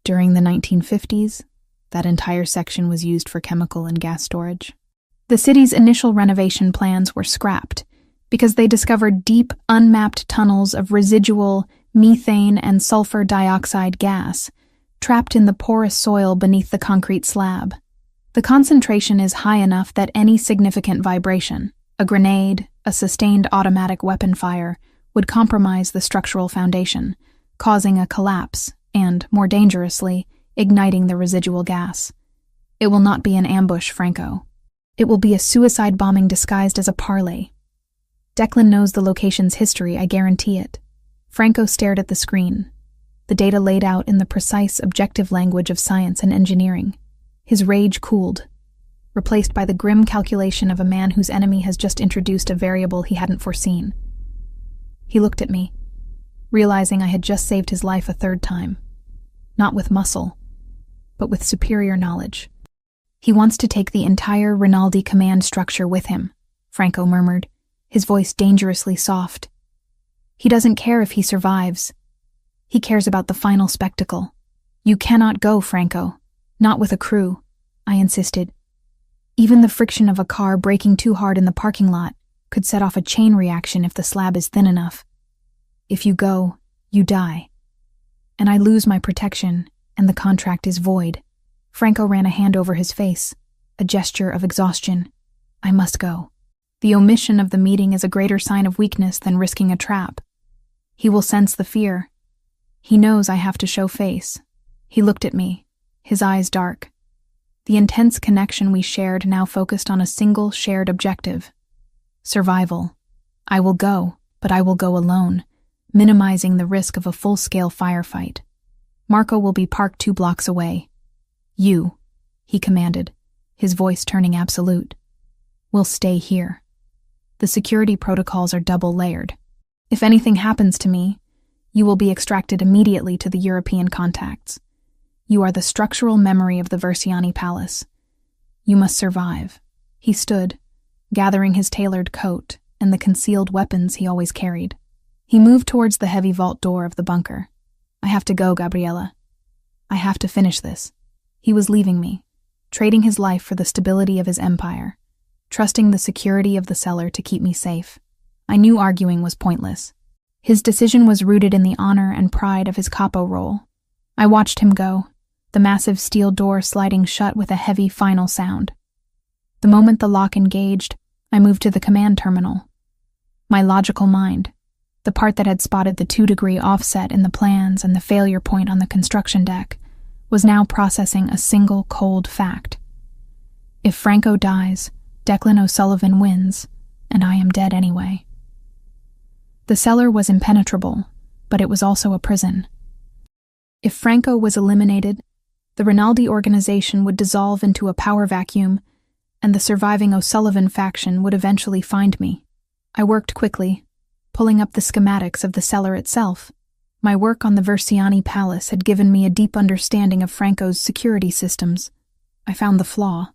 During the 1950s, that entire section was used for chemical and gas storage. The city's initial renovation plans were scrapped because they discovered deep, unmapped tunnels of residual methane and sulfur dioxide gas trapped in the porous soil beneath the concrete slab. The concentration is high enough that any significant vibration, a grenade, a sustained automatic weapon fire, would compromise the structural foundation, causing a collapse and, more dangerously, igniting the residual gas. It will not be an ambush, Franco. It will be a suicide bombing disguised as a parley. Declan knows the location's history, I guarantee it. Franco stared at the screen, the data laid out in the precise, objective language of science and engineering. His rage cooled, replaced by the grim calculation of a man whose enemy has just introduced a variable he hadn't foreseen. He looked at me, realizing I had just saved his life a 3rd time. Not with muscle, but with superior knowledge. He wants to take the entire Rinaldi command structure with him, Franco murmured, his voice dangerously soft. He doesn't care if he survives. He cares about the final spectacle. You cannot go, Franco. Not with a crew, I insisted. Even the friction of a car braking too hard in the parking lot could set off a chain reaction if the slab is thin enough. If you go, you die. And I lose my protection, and the contract is void. Franco ran a hand over his face, a gesture of exhaustion. I must go. The omission of the meeting is a greater sign of weakness than risking a trap. He will sense the fear. He knows I have to show face. He looked at me, his eyes dark. The intense connection we shared now focused on a single shared objective: survival. I will go, but I will go alone, minimizing the risk of a full-scale firefight. Marco will be parked 2 blocks away. You, he commanded, his voice turning absolute. will stay here. The security protocols are double-layered. If anything happens to me, you will be extracted immediately to the European contacts. You are the structural memory of the Versiani Palace. You must survive." He stood, gathering his tailored coat and the concealed weapons he always carried. He moved towards the heavy vault door of the bunker. "I have to go, Gabriella. I have to finish this." He was leaving me, trading his life for the stability of his empire, trusting the security of the cellar to keep me safe. I knew arguing was pointless. His decision was rooted in the honor and pride of his capo role. I watched him go, the massive steel door sliding shut with a heavy final sound. The moment the lock engaged, I moved to the command terminal. My logical mind, the part that had spotted the 2-degree offset in the plans and the failure point on the construction deck, was now processing a single cold fact. If Franco dies, Declan O'Sullivan wins, and I am dead anyway. The cellar was impenetrable, but it was also a prison. If Franco was eliminated, the Rinaldi organization would dissolve into a power vacuum, and the surviving O'Sullivan faction would eventually find me. I worked quickly, pulling up the schematics of the cellar itself. My work on the Versiani Palace had given me a deep understanding of Franco's security systems. I found the flaw.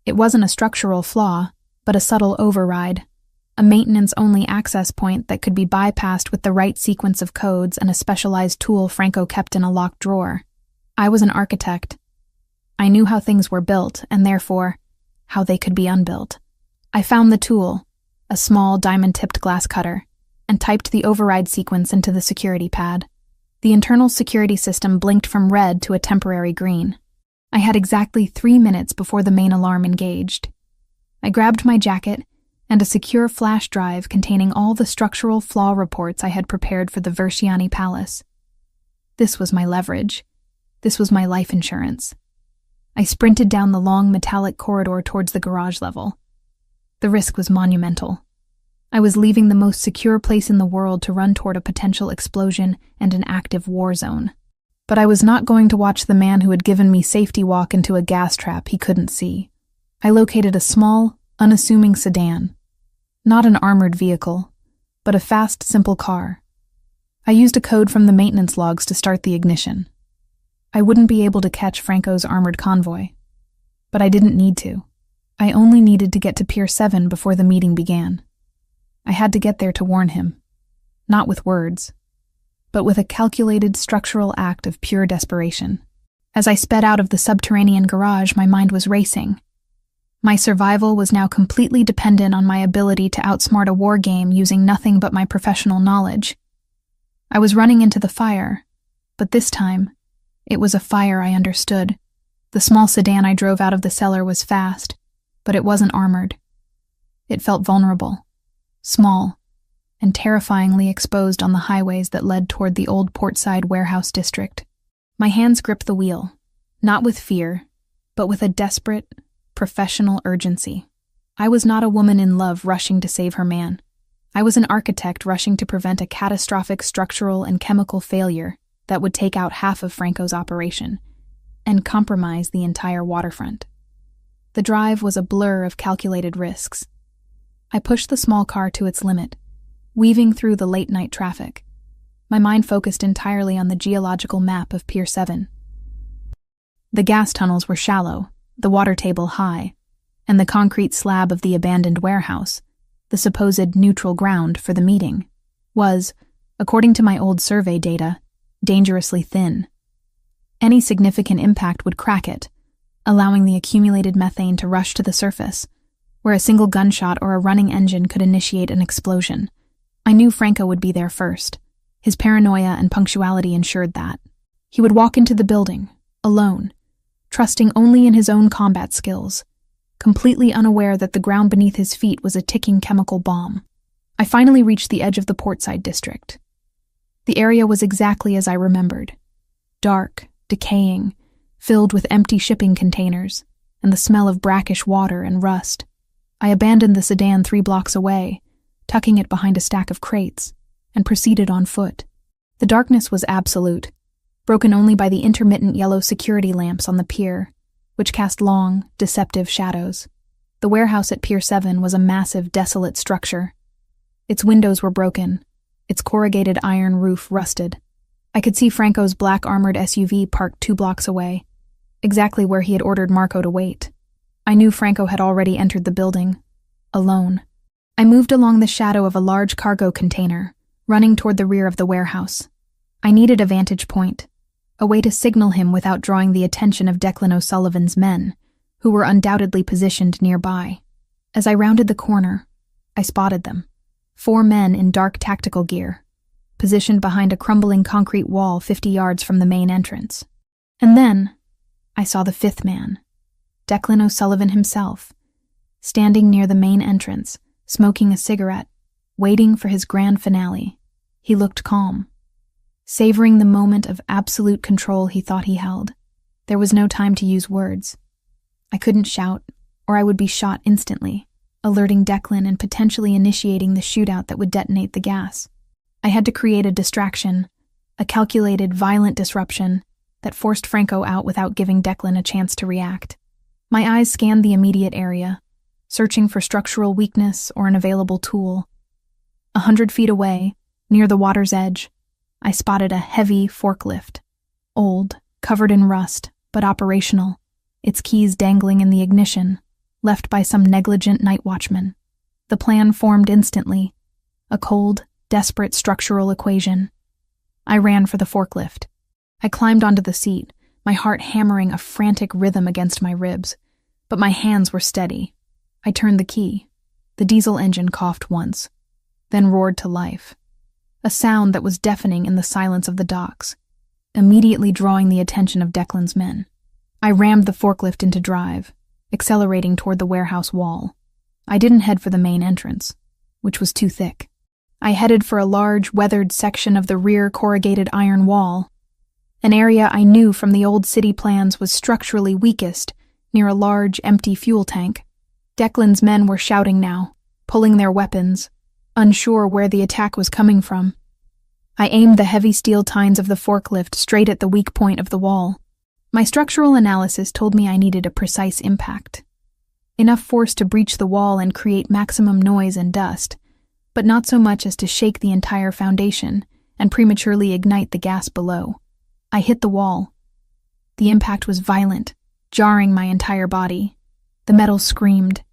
It wasn't a structural flaw, but a subtle override, a maintenance-only access point that could be bypassed with the right sequence of codes and a specialized tool Franco kept in a locked drawer. I was an architect. I knew how things were built, and therefore, how they could be unbuilt. I found the tool, a small diamond-tipped glass cutter, and typed the override sequence into the security pad. The internal security system blinked from red to a temporary green. I had exactly 3 minutes before the main alarm engaged. I grabbed my jacket and a secure flash drive containing all the structural flaw reports I had prepared for the Versiani Palace. This was my leverage. This was my life insurance. I sprinted down the long metallic corridor towards the garage level. The risk was monumental. I was leaving the most secure place in the world to run toward a potential explosion and an active war zone. But I was not going to watch the man who had given me safety walk into a gas trap he couldn't see. I located a small, unassuming sedan. Not an armored vehicle, but a fast, simple car. I used a code from the maintenance logs to start the ignition. I wouldn't be able to catch Franco's armored convoy, but I didn't need to. I only needed to get to Pier 7 before the meeting began. I had to get there to warn him, not with words, but with a calculated structural act of pure desperation. As I sped out of the subterranean garage, my mind was racing. My survival was now completely dependent on my ability to outsmart a war game using nothing but my professional knowledge. I was running into the fire, but this time, it was a fire I understood. The small sedan I drove out of the cellar was fast, but it wasn't armored. It felt vulnerable, small, and terrifyingly exposed on the highways that led toward the old Portside warehouse district. My hands gripped the wheel, not with fear, but with a desperate, professional urgency. I was not a woman in love rushing to save her man. I was an architect rushing to prevent a catastrophic structural and chemical failure that would take out half of Franco's operation and compromise the entire waterfront. The drive was a blur of calculated risks. I pushed the small car to its limit, weaving through the late-night traffic. My mind focused entirely on the geological map of Pier 7. The gas tunnels were shallow, the water table high, and the concrete slab of the abandoned warehouse, the supposed neutral ground for the meeting, was, according to my old survey data, dangerously thin. Any significant impact would crack it, allowing the accumulated methane to rush to the surface, where a single gunshot or a running engine could initiate an explosion. I knew Franco would be there first. His paranoia and punctuality ensured that. He would walk into the building, alone, trusting only in his own combat skills, completely unaware that the ground beneath his feet was a ticking chemical bomb. I finally reached the edge of the Portside district. The area was exactly as I remembered. Dark, decaying, filled with empty shipping containers, and the smell of brackish water and rust. I abandoned the sedan 3 blocks away, tucking it behind a stack of crates, and proceeded on foot. The darkness was absolute, broken only by the intermittent yellow security lamps on the pier, which cast long, deceptive shadows. The warehouse at Pier 7 was a massive, desolate structure. Its windows were broken, its corrugated iron roof rusted. I could see Franco's black armored SUV parked 2 blocks away, exactly where he had ordered Marco to wait. I knew Franco had already entered the building, alone. I moved along the shadow of a large cargo container, running toward the rear of the warehouse. I needed a vantage point, a way to signal him without drawing the attention of Declan O'Sullivan's men, who were undoubtedly positioned nearby. As I rounded the corner, I spotted them. 4 men in dark tactical gear, positioned behind a crumbling concrete wall 50 yards from the main entrance. And then, I saw the 5th man, Declan O'Sullivan himself, standing near the main entrance, smoking a cigarette, waiting for his grand finale. He looked calm, savoring the moment of absolute control he thought he held. There was no time to use words. I couldn't shout, or I would be shot instantly, alerting Declan and potentially initiating the shootout that would detonate the gas. I had to create a distraction, a calculated, violent disruption that forced Franco out without giving Declan a chance to react. My eyes scanned the immediate area, searching for structural weakness or an available tool. 100 feet away, near the water's edge, I spotted a heavy forklift, old, covered in rust, but operational, its keys dangling in the ignition, left by some negligent night watchman. The plan formed instantly, a cold, desperate structural equation. I ran for the forklift. I climbed onto the seat, my heart hammering a frantic rhythm against my ribs, but my hands were steady. I turned the key. The diesel engine coughed once, then roared to life, a sound that was deafening in the silence of the docks, immediately drawing the attention of Declan's men. I rammed the forklift into drive, accelerating toward the warehouse wall. I didn't head for the main entrance, which was too thick. I headed for a large, weathered section of the rear corrugated iron wall, an area I knew from the old city plans was structurally weakest, near a large, empty fuel tank. Declan's men were shouting now, pulling their weapons, unsure where the attack was coming from. I aimed the heavy steel tines of the forklift straight at the weak point of the wall. My structural analysis told me I needed a precise impact. Enough force to breach the wall and create maximum noise and dust, but not so much as to shake the entire foundation and prematurely ignite the gas below. I hit the wall. The impact was violent, jarring my entire body. The metal screamed,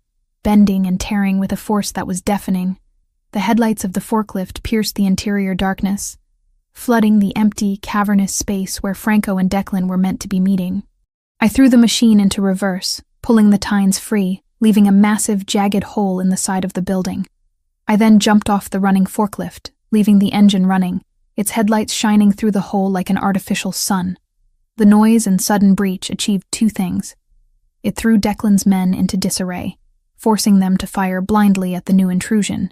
bending and tearing with a force that was deafening. The headlights of the forklift pierced the interior darkness, flooding the empty, cavernous space where Franco and Declan were meant to be meeting. I threw the machine into reverse, pulling the tines free, leaving a massive, jagged hole in the side of the building. I then jumped off the running forklift, leaving the engine running, its headlights shining through the hole like an artificial sun. The noise and sudden breach achieved 2 things. It threw Declan's men into disarray, forcing them to fire blindly at the new intrusion,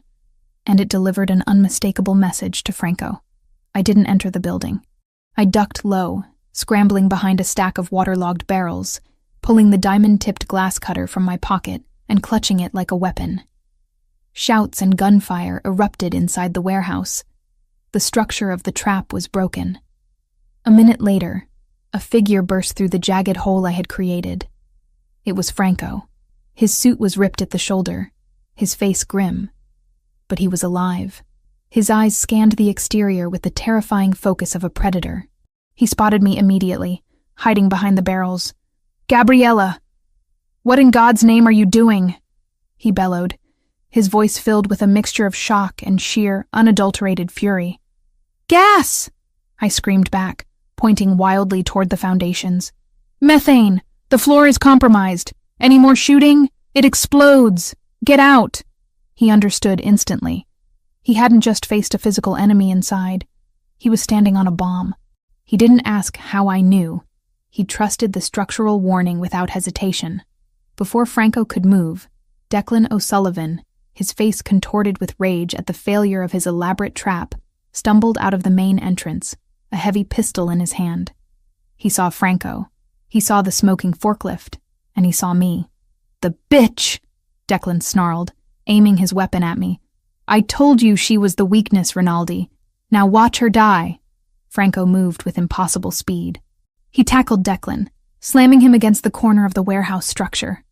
and it delivered an unmistakable message to Franco. I didn't enter the building. I ducked low, scrambling behind a stack of waterlogged barrels, pulling the diamond-tipped glass cutter from my pocket and clutching it like a weapon. Shouts and gunfire erupted inside the warehouse. The structure of the trap was broken. A minute later, a figure burst through the jagged hole I had created. It was Franco. His suit was ripped at the shoulder, his face grim, but he was alive. His eyes scanned the exterior with the terrifying focus of a predator. He spotted me immediately, hiding behind the barrels. "Gabriella! What in God's name are you doing?" he bellowed, his voice filled with a mixture of shock and sheer, unadulterated fury. "Gas!" I screamed back, pointing wildly toward the foundations. "Methane! The floor is compromised. Any more shooting? It explodes! Get out!" He understood instantly. He hadn't just faced a physical enemy inside. He was standing on a bomb. He didn't ask how I knew. He trusted the structural warning without hesitation. Before Franco could move, Declan O'Sullivan, his face contorted with rage at the failure of his elaborate trap, stumbled out of the main entrance, a heavy pistol in his hand. He saw Franco. He saw the smoking forklift, and he saw me. "The bitch!" Declan snarled, aiming his weapon at me. "I told you she was the weakness, Rinaldi. Now watch her die." Franco moved with impossible speed. He tackled Declan, slamming him against the corner of the warehouse structure.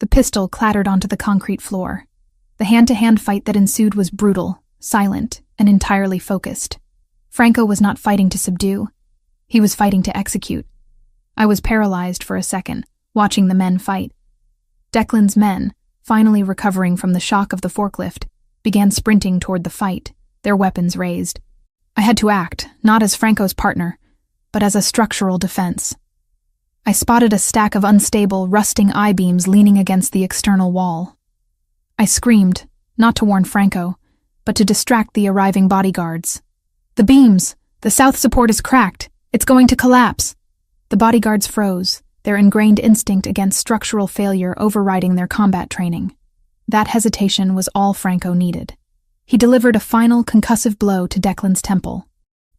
The pistol clattered onto the concrete floor. The hand-to-hand fight that ensued was brutal, silent, and entirely focused. Franco was not fighting to subdue. He was fighting to execute. I was paralyzed for a second, watching the men fight. Declan's men, finally recovering from the shock of the forklift, began sprinting toward the fight, their weapons raised. I had to act, not as Franco's partner, but as a structural defense. I spotted a stack of unstable, rusting I-beams leaning against the external wall. I screamed, not to warn Franco, but to distract the arriving bodyguards. "The beams! The south support is cracked! It's going to collapse!" The bodyguards froze, their ingrained instinct against structural failure overriding their combat training. That hesitation was all Franco needed. He delivered a final concussive blow to Declan's temple.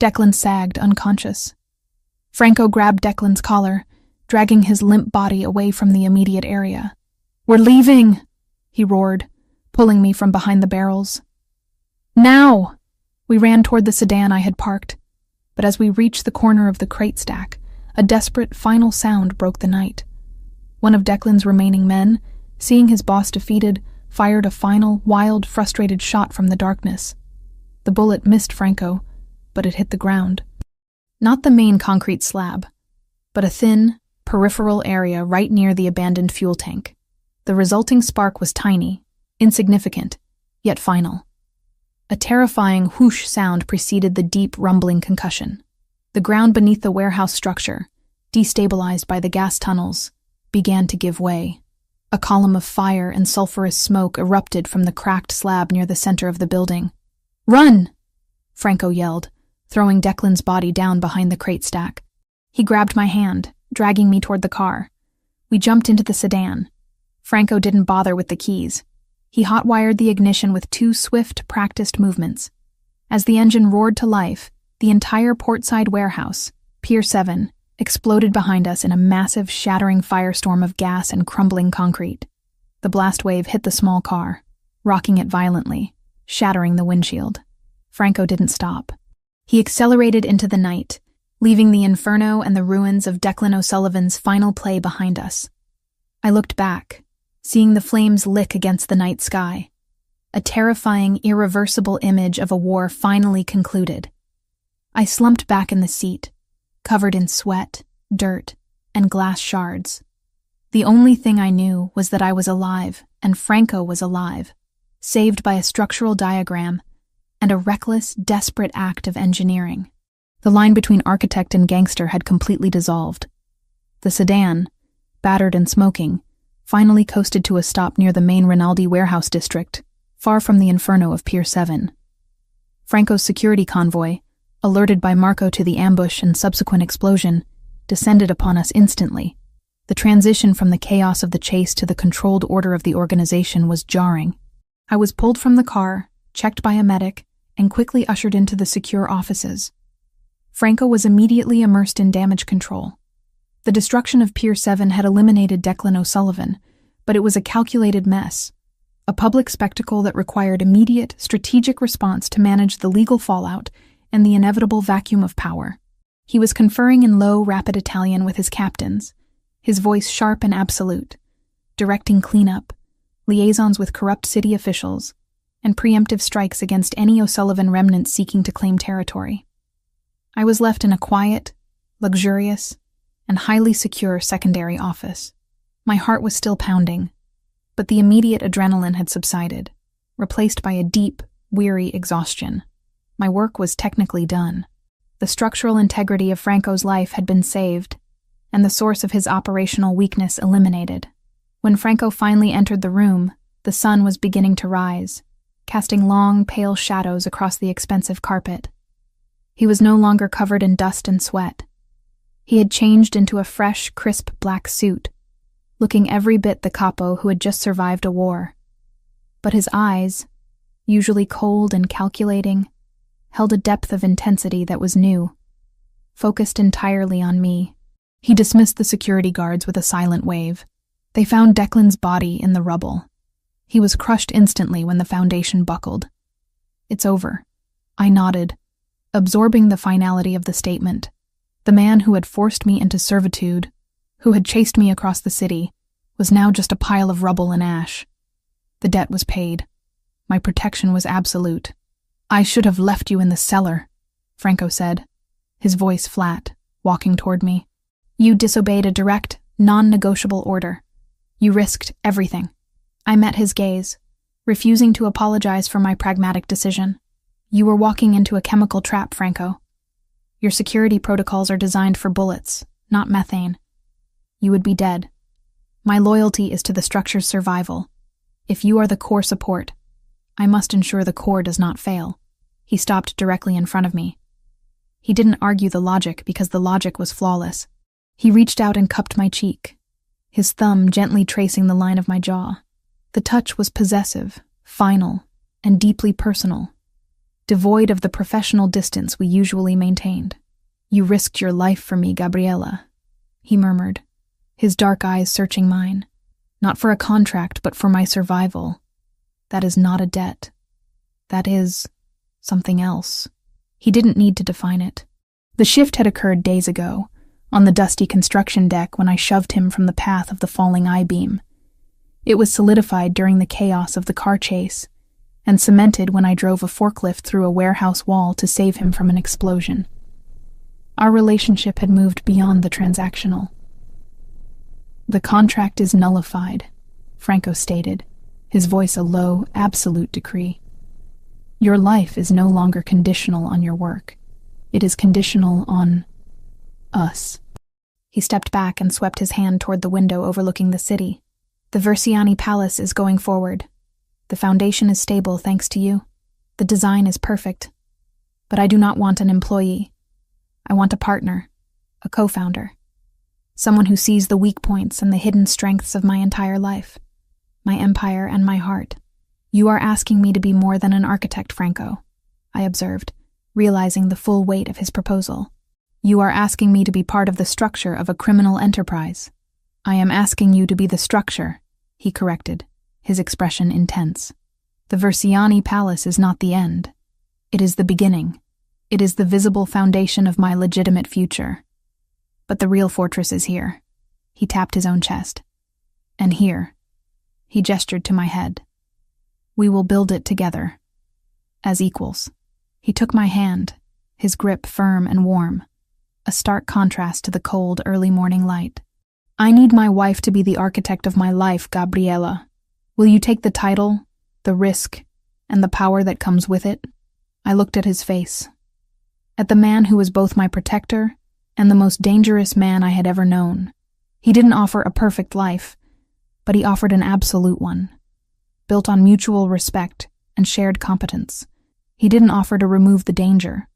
Declan sagged, unconscious. Franco grabbed Declan's collar, dragging his limp body away from the immediate area. "We're leaving!" he roared, pulling me from behind the barrels. "Now!" We ran toward the sedan I had parked, but as we reached the corner of the crate stack, a desperate final sound broke the night. One of Declan's remaining men, seeing his boss defeated, fired a final, wild, frustrated shot from the darkness. The bullet missed Franco, but it hit the ground. Not the main concrete slab, but a thin, peripheral area right near the abandoned fuel tank. The resulting spark was tiny, insignificant, yet final. A terrifying whoosh sound preceded the deep, rumbling concussion. The ground beneath the warehouse structure, destabilized by the gas tunnels, began to give way. A column of fire and sulfurous smoke erupted from the cracked slab near the center of the building. "Run!" Franco yelled, throwing Declan's body down behind the crate stack. He grabbed my hand, dragging me toward the car. We jumped into the sedan. Franco didn't bother with the keys. He hot-wired the ignition with 2 swift, practiced movements. As the engine roared to life, the entire portside warehouse, Pier 7, exploded behind us in a massive, shattering firestorm of gas and crumbling concrete. The blast wave hit the small car, rocking it violently, shattering the windshield. Franco didn't stop. He accelerated into the night, leaving the inferno and the ruins of Declan O'Sullivan's final play behind us. I looked back, seeing the flames lick against the night sky, a terrifying, irreversible image of a war finally concluded. I slumped back in the seat, covered in sweat, dirt, and glass shards. The only thing I knew was that I was alive, and Franco was alive, saved by a structural diagram and a reckless, desperate act of engineering. The line between architect and gangster had completely dissolved. The sedan, battered and smoking, finally coasted to a stop near the main Rinaldi warehouse district, far from the inferno of Pier 7. Franco's security convoy, alerted by Marco to the ambush and subsequent explosion, descended upon us instantly. The transition from the chaos of the chase to the controlled order of the organization was jarring. I was pulled from the car, checked by a medic, and quickly ushered into the secure offices. Franco was immediately immersed in damage control. The destruction of Pier 7 had eliminated Declan O'Sullivan, but it was a calculated mess, a public spectacle that required immediate, strategic response to manage the legal fallout and the inevitable vacuum of power. He was conferring in low, rapid Italian with his captains, his voice sharp and absolute, directing cleanup, liaisons with corrupt city officials, and preemptive strikes against any O'Sullivan remnants seeking to claim territory. I was left in a quiet, luxurious, and highly secure secondary office. My heart was still pounding, but the immediate adrenaline had subsided, replaced by a deep, weary exhaustion. My work was technically done. The structural integrity of Franco's life had been saved, and the source of his operational weakness eliminated. When Franco finally entered the room, the sun was beginning to rise, casting long, pale shadows across the expensive carpet. He was no longer covered in dust and sweat. He had changed into a fresh, crisp black suit, looking every bit the capo who had just survived a war. But his eyes, usually cold and calculating, held a depth of intensity that was new, focused entirely on me. He dismissed the security guards with a silent wave. They found Declan's body in the rubble. He was crushed instantly when the foundation buckled. "It's over." I nodded, absorbing the finality of the statement. The man who had forced me into servitude, who had chased me across the city, was now just a pile of rubble and ash. The debt was paid. My protection was absolute. "I should have left you in the cellar," Franco said, his voice flat, walking toward me. "You disobeyed a direct, non-negotiable order. You risked everything." I met his gaze, refusing to apologize for my pragmatic decision. "You were walking into a chemical trap, Franco. Your security protocols are designed for bullets, not methane. You would be dead. My loyalty is to the structure's survival. If you are the core support, I must ensure the core does not fail." He stopped directly in front of me. He didn't argue the logic because the logic was flawless. He reached out and cupped my cheek, his thumb gently tracing the line of my jaw. The touch was possessive, final, and deeply personal, devoid of the professional distance we usually maintained. "You risked your life for me, Gabriela," he murmured, his dark eyes searching mine. "Not for a contract, but for my survival. That is not a debt. That is something else." He didn't need to define it. The shift had occurred days ago, on the dusty construction deck when I shoved him from the path of the falling I-beam. It was solidified during the chaos of the car chase, and cemented when I drove a forklift through a warehouse wall to save him from an explosion. Our relationship had moved beyond the transactional. "The contract is nullified," Franco stated, his voice a low, absolute decree. "Your life is no longer conditional on your work. It is conditional on us." He stepped back and swept his hand toward the window overlooking the city. "The Versiani Palace is going forward. The foundation is stable thanks to you. The design is perfect. But I do not want an employee. I want a partner, a co-founder. Someone who sees the weak points and the hidden strengths of my entire life, my empire and my heart." "You are asking me to be more than an architect, Franco," I observed, realizing the full weight of his proposal. "You are asking me to be part of the structure of a criminal enterprise." "I am asking you to be the structure," he corrected, his expression intense. "The Versiani Palace is not the end. It is the beginning. It is the visible foundation of my legitimate future. But the real fortress is here." He tapped his own chest. "And here." He gestured to my head. "We will build it together, as equals." He took my hand, his grip firm and warm, a stark contrast to the cold, early morning light. "I need my wife to be the architect of my life, Gabriela. Will you take the title, the risk, and the power that comes with it?" I looked at his face, at the man who was both my protector and the most dangerous man I had ever known. He didn't offer a perfect life, but he offered an absolute one, built on mutual respect and shared competence. He didn't offer to remove the danger,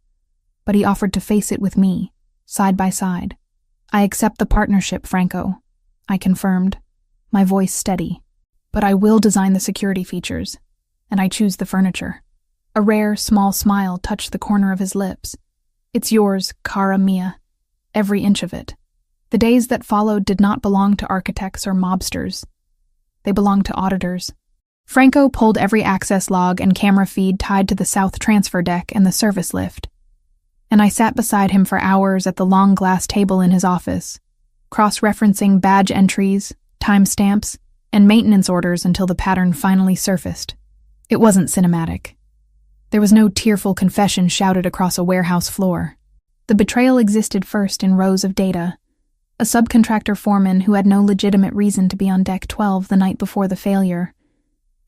but he offered to face it with me, side by side. "I accept the partnership, Franco," I confirmed, my voice steady. "But I will design the security features, and I choose the furniture." A rare, small smile touched the corner of his lips. "It's yours, cara mia, every inch of it." The days that followed did not belong to architects or mobsters. They belonged to auditors. Franco pulled every access log and camera feed tied to the south transfer deck and the service lift, and I sat beside him for hours at the long glass table in his office, cross-referencing badge entries, timestamps, and maintenance orders until the pattern finally surfaced. It wasn't cinematic. There was no tearful confession shouted across a warehouse floor. The betrayal existed first in rows of data. A subcontractor foreman who had no legitimate reason to be on Deck 12 the night before the failure,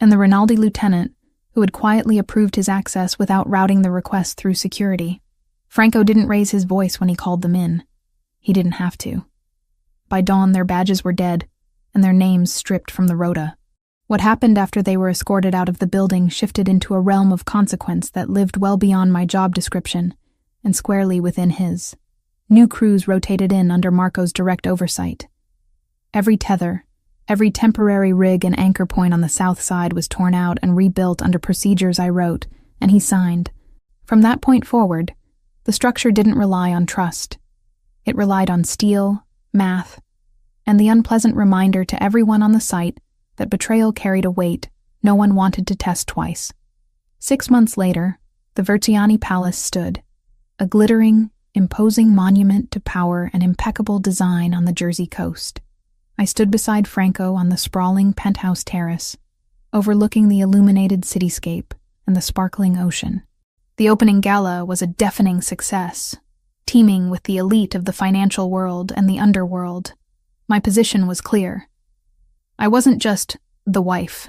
and the Rinaldi lieutenant who had quietly approved his access without routing the request through security. Franco didn't raise his voice when he called them in. He didn't have to. By dawn, their badges were dead, and their names stripped from the rota. What happened after they were escorted out of the building shifted into a realm of consequence that lived well beyond my job description and squarely within his. New crews rotated in under Marco's direct oversight. Every tether, every temporary rig and anchor point on the south side was torn out and rebuilt under procedures I wrote, and he signed. From that point forward, the structure didn't rely on trust. It relied on steel, math, and the unpleasant reminder to everyone on the site that betrayal carried a weight no one wanted to test twice. 6 months later, the Versiani Palace stood, a glittering, imposing monument to power and impeccable design on the Jersey coast. I stood beside Franco on the sprawling penthouse terrace, overlooking the illuminated cityscape and the sparkling ocean. The opening gala was a deafening success, teeming with the elite of the financial world and the underworld. My position was clear. I wasn't just the wife.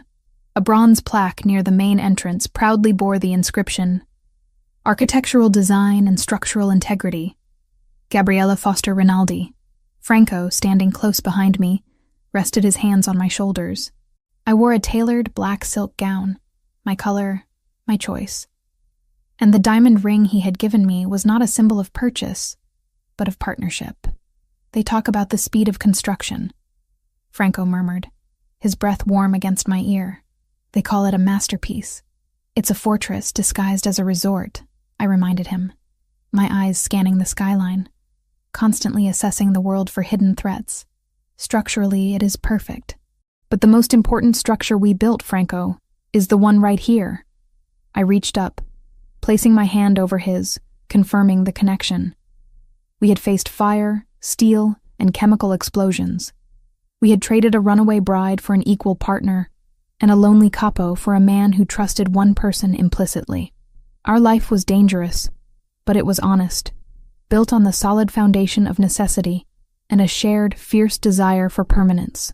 A bronze plaque near the main entrance proudly bore the inscription, Architectural Design and Structural Integrity, Gabriella Foster Rinaldi. Franco, standing close behind me, rested his hands on my shoulders. I wore a tailored black silk gown, my color, my choice. And the diamond ring he had given me was not a symbol of purchase, but of partnership. They talk about the speed of construction, Franco murmured, his breath warm against my ear. They call it a masterpiece. It's a fortress disguised as a resort, I reminded him, my eyes scanning the skyline, constantly assessing the world for hidden threats. Structurally, it is perfect. But the most important structure we built, Franco, is the one right here. I reached up, placing my hand over his, confirming the connection. We had faced fire, steel, and chemical explosions. We had traded a runaway bride for an equal partner, and a lonely capo for a man who trusted one person implicitly. Our life was dangerous, but it was honest, built on the solid foundation of necessity and a shared, fierce desire for permanence.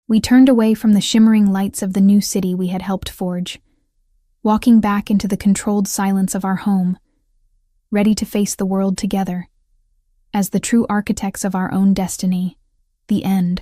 We turned away from the shimmering lights of the new city we had helped forge, walking back into the controlled silence of our home, ready to face the world together, as the true architects of our own destiny, the end.